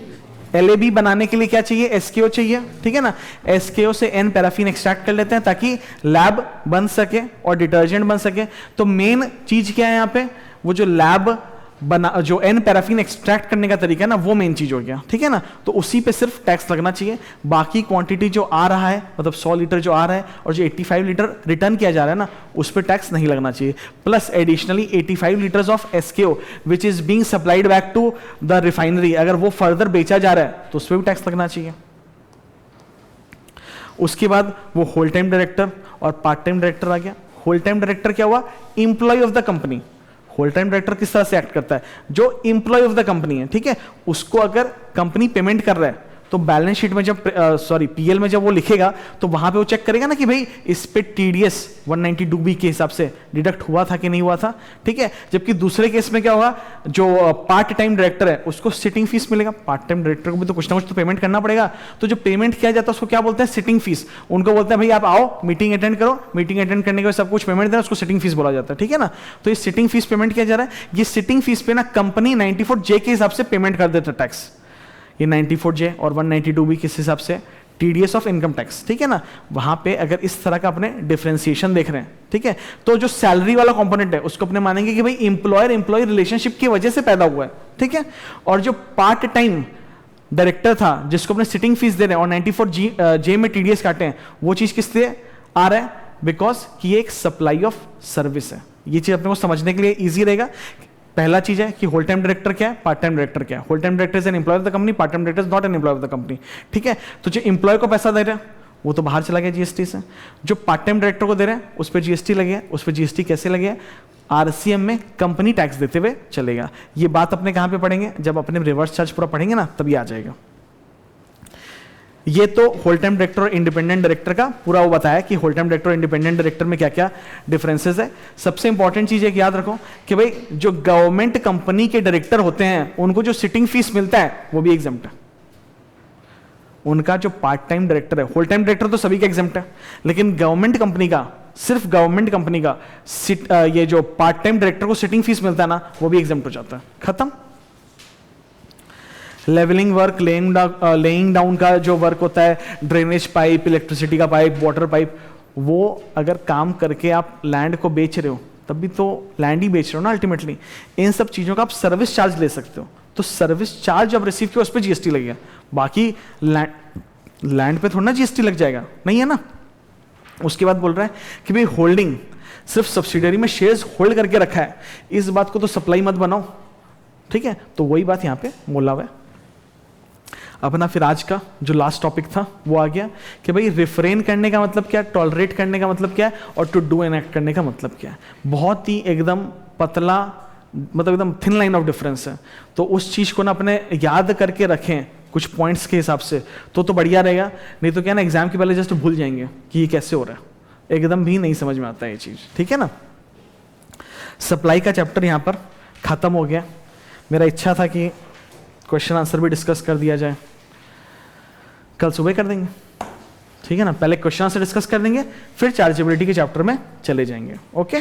[SPEAKER 1] एलएबी बनाने के लिए क्या चाहिए, एसकेओ चाहिए, ठीक है ना। एसकेओ से एन पैराफिन एक्सट्रैक्ट कर लेते हैं ताकि लैब बन सके और डिटर्जेंट बन सके। तो मेन चीज क्या है यहाँ पे, वो जो लैब बना, जो एन पैराफिन एक्सट्रैक्ट करने का तरीका है ना, वो मेन चीज हो गया, ठीक है ना। तो उसी पे सिर्फ टैक्स लगना चाहिए। बाकी क्वांटिटी जो आ रहा है, मतलब 100 लीटर जो आ रहा है और जो 85 लीटर रिटर्न किया जा रहा है ना, उस पर टैक्स नहीं लगना चाहिए। Plus additionally 85 litres of SKO which is being supplied back to the refinery, अगर वो फर्दर बेचा जा रहा है तो उस पर भी टैक्स लगना चाहिए। उसके बाद वो होल टाइम डायरेक्टर और पार्ट टाइम डायरेक्टर आ गया। होल टाइम डायरेक्टर क्या हुआ, employee of the company. Whole time director किस तरह से एक्ट करता है, जो इंप्लॉय ऑफ द कंपनी है, ठीक है, उसको अगर कंपनी पेमेंट कर रहा है तो बैलेंस शीट में जब पीएल में जब वो लिखेगा तो वहां पे वो चेक करेगा ना कि भाई इस पे टीडीएस 192B के हिसाब से डिडक्ट हुआ था कि नहीं हुआ था, ठीक है। जबकि दूसरे केस में क्या होगा, जो पार्ट टाइम डायरेक्टर है उसको सिटिंग फीस मिलेगा। पार्ट टाइम डायरेक्टर को भी तो कुछ ना कुछ तो पेमेंट करना पड़ेगा, तो जो पेमेंट किया जाता है उसको क्या बोलते हैं, सिटिंग फीस। उनको बोलते हैं भाई आप आओ मीटिंग अटेंड करो, मीटिंग अटेंड करने के बाद सब कुछ पेमेंट देना, उसको सिटिंग फीस बोला जाता है, ठीक है ना। तो ये सिटिंग फीस पेमेंट किया जा रहा है। ये सिटिंग फीस पे ना कंपनी 94J के हिसाब से पेमेंट कर देता है टैक्स। ये 94J और 192B किस हिसाब से, टीडीएस ऑफ इनकम टैक्स, ठीक है ना। वहां पे अगर इस तरह का अपने डिफरेंशिएशन देख रहे हैं, ठीक है, तो जो सैलरी वाला कंपोनेंट है उसको अपने मानेंगे कि भाई एम्प्लॉयर एम्प्लॉय रिलेशनशिप की वजह से पैदा हुआ है, ठीक है। और जो पार्ट टाइम डायरेक्टर था जिसको अपने सिटिंग फीस दे रहे हैं और 94J में टीडीएस काटे हैं, वो चीज किससे आ रहा है, बिकॉज कि ये एक सप्लाई ऑफ सर्विस है। ये चीज अपने को समझने के लिए इजी रहेगा। पहला चीज है कि होल टाइम डायरेक्टर क्या है, पार्ट टाइम डायरेक्टर क्या है। Whole time director is an employee of the company, part time director is not an employee of the company, ठीक है। तो जो एम्प्लॉय को पैसा दे रहे हैं वो तो बाहर चला गया जीएसटी से, जो पार्ट टाइम डायरेक्टर को दे रहे हैं उस पर जीएसटी लगे। उस पर जीएसटी कैसे लगे, आरसीएम में कंपनी टैक्स देते हुए चलेगा। ये बात अपने कहां पे पढ़ेंगे, जब अपने रिवर्स चार्ज पूरा पढ़ेंगे ना तभी आ जाएगा। ये तो होल टाइम डायरेक्टर और इंडिपेंडेंट डायरेक्टर का पूरा वो बताया कि होल टाइम डायरेक्टर और इंडिपेंडेंट डायरेक्टर में क्या क्या डिफरेंसेस है। सबसे इंपॉर्टेंट चीज एक याद रखो कि भाई जो गवर्नमेंट कंपनी के डायरेक्टर होते हैं उनको जो सिटिंग फीस मिलता है वो भी एग्जम्प्ट है। उनका जो पार्ट टाइम डायरेक्टर है, होल टाइम डायरेक्टर तो सभी का एग्जम्प्ट है, लेकिन गवर्नमेंट कंपनी का, सिर्फ गवर्नमेंट कंपनी का ये जो पार्ट टाइम डायरेक्टर को सिटिंग फीस मिलता है ना, वो भी एग्जम्प्ट हो जाता है, खत्म। लेवलिंग वर्क, लेइंग डाउन का जो वर्क होता है, ड्रेनेज पाइप, इलेक्ट्रिसिटी का पाइप, वाटर पाइप, वो अगर काम करके आप लैंड को बेच रहे हो तब भी तो लैंड ही बेच रहे हो ना अल्टीमेटली। इन सब चीजों का आप सर्विस चार्ज ले सकते हो, तो सर्विस चार्ज जब रिसीव किया उस पर जीएसटी लगेगा। बाकी लैंड पे थोड़ा ना जीएसटी लग जाएगा, नहीं है ना। उसके बाद बोल रहा है कि भाई होल्डिंग, सिर्फ सब्सिडरी में शेयर्स होल्ड करके रखा है, इस बात को तो सप्लाई मत बनाओ, ठीक है। तो वही बात यहां पे बोला हुआ है। अपना फिर आज का जो लास्ट टॉपिक था वो आ गया कि भाई रिफ्रेन करने का मतलब क्या है, टॉलरेट करने का मतलब क्या है, और टू डू एन एक्ट करने का मतलब क्या है। बहुत ही एकदम पतला, मतलब एकदम थिन लाइन ऑफ डिफरेंस है। तो उस चीज को ना अपने याद करके रखें कुछ पॉइंट्स के हिसाब से, तो बढ़िया रहेगा। नहीं तो क्या ना एग्जाम के पहले जस्ट भूल जाएंगे कि ये कैसे हो रहा है, एकदम भी नहीं समझ में आता है ये चीज, ठीक है ना। सप्लाई का चैप्टर यहां पर खत्म हो गया। मेरा इच्छा था कि क्वेश्चन आंसर भी डिस्कस कर दिया जाए, कल सुबह कर देंगे, ठीक है ना, पहले क्वेश्चन से डिस्कस कर देंगे, फिर चार्जेबिलिटी के चैप्टर में चले जाएंगे। ओके।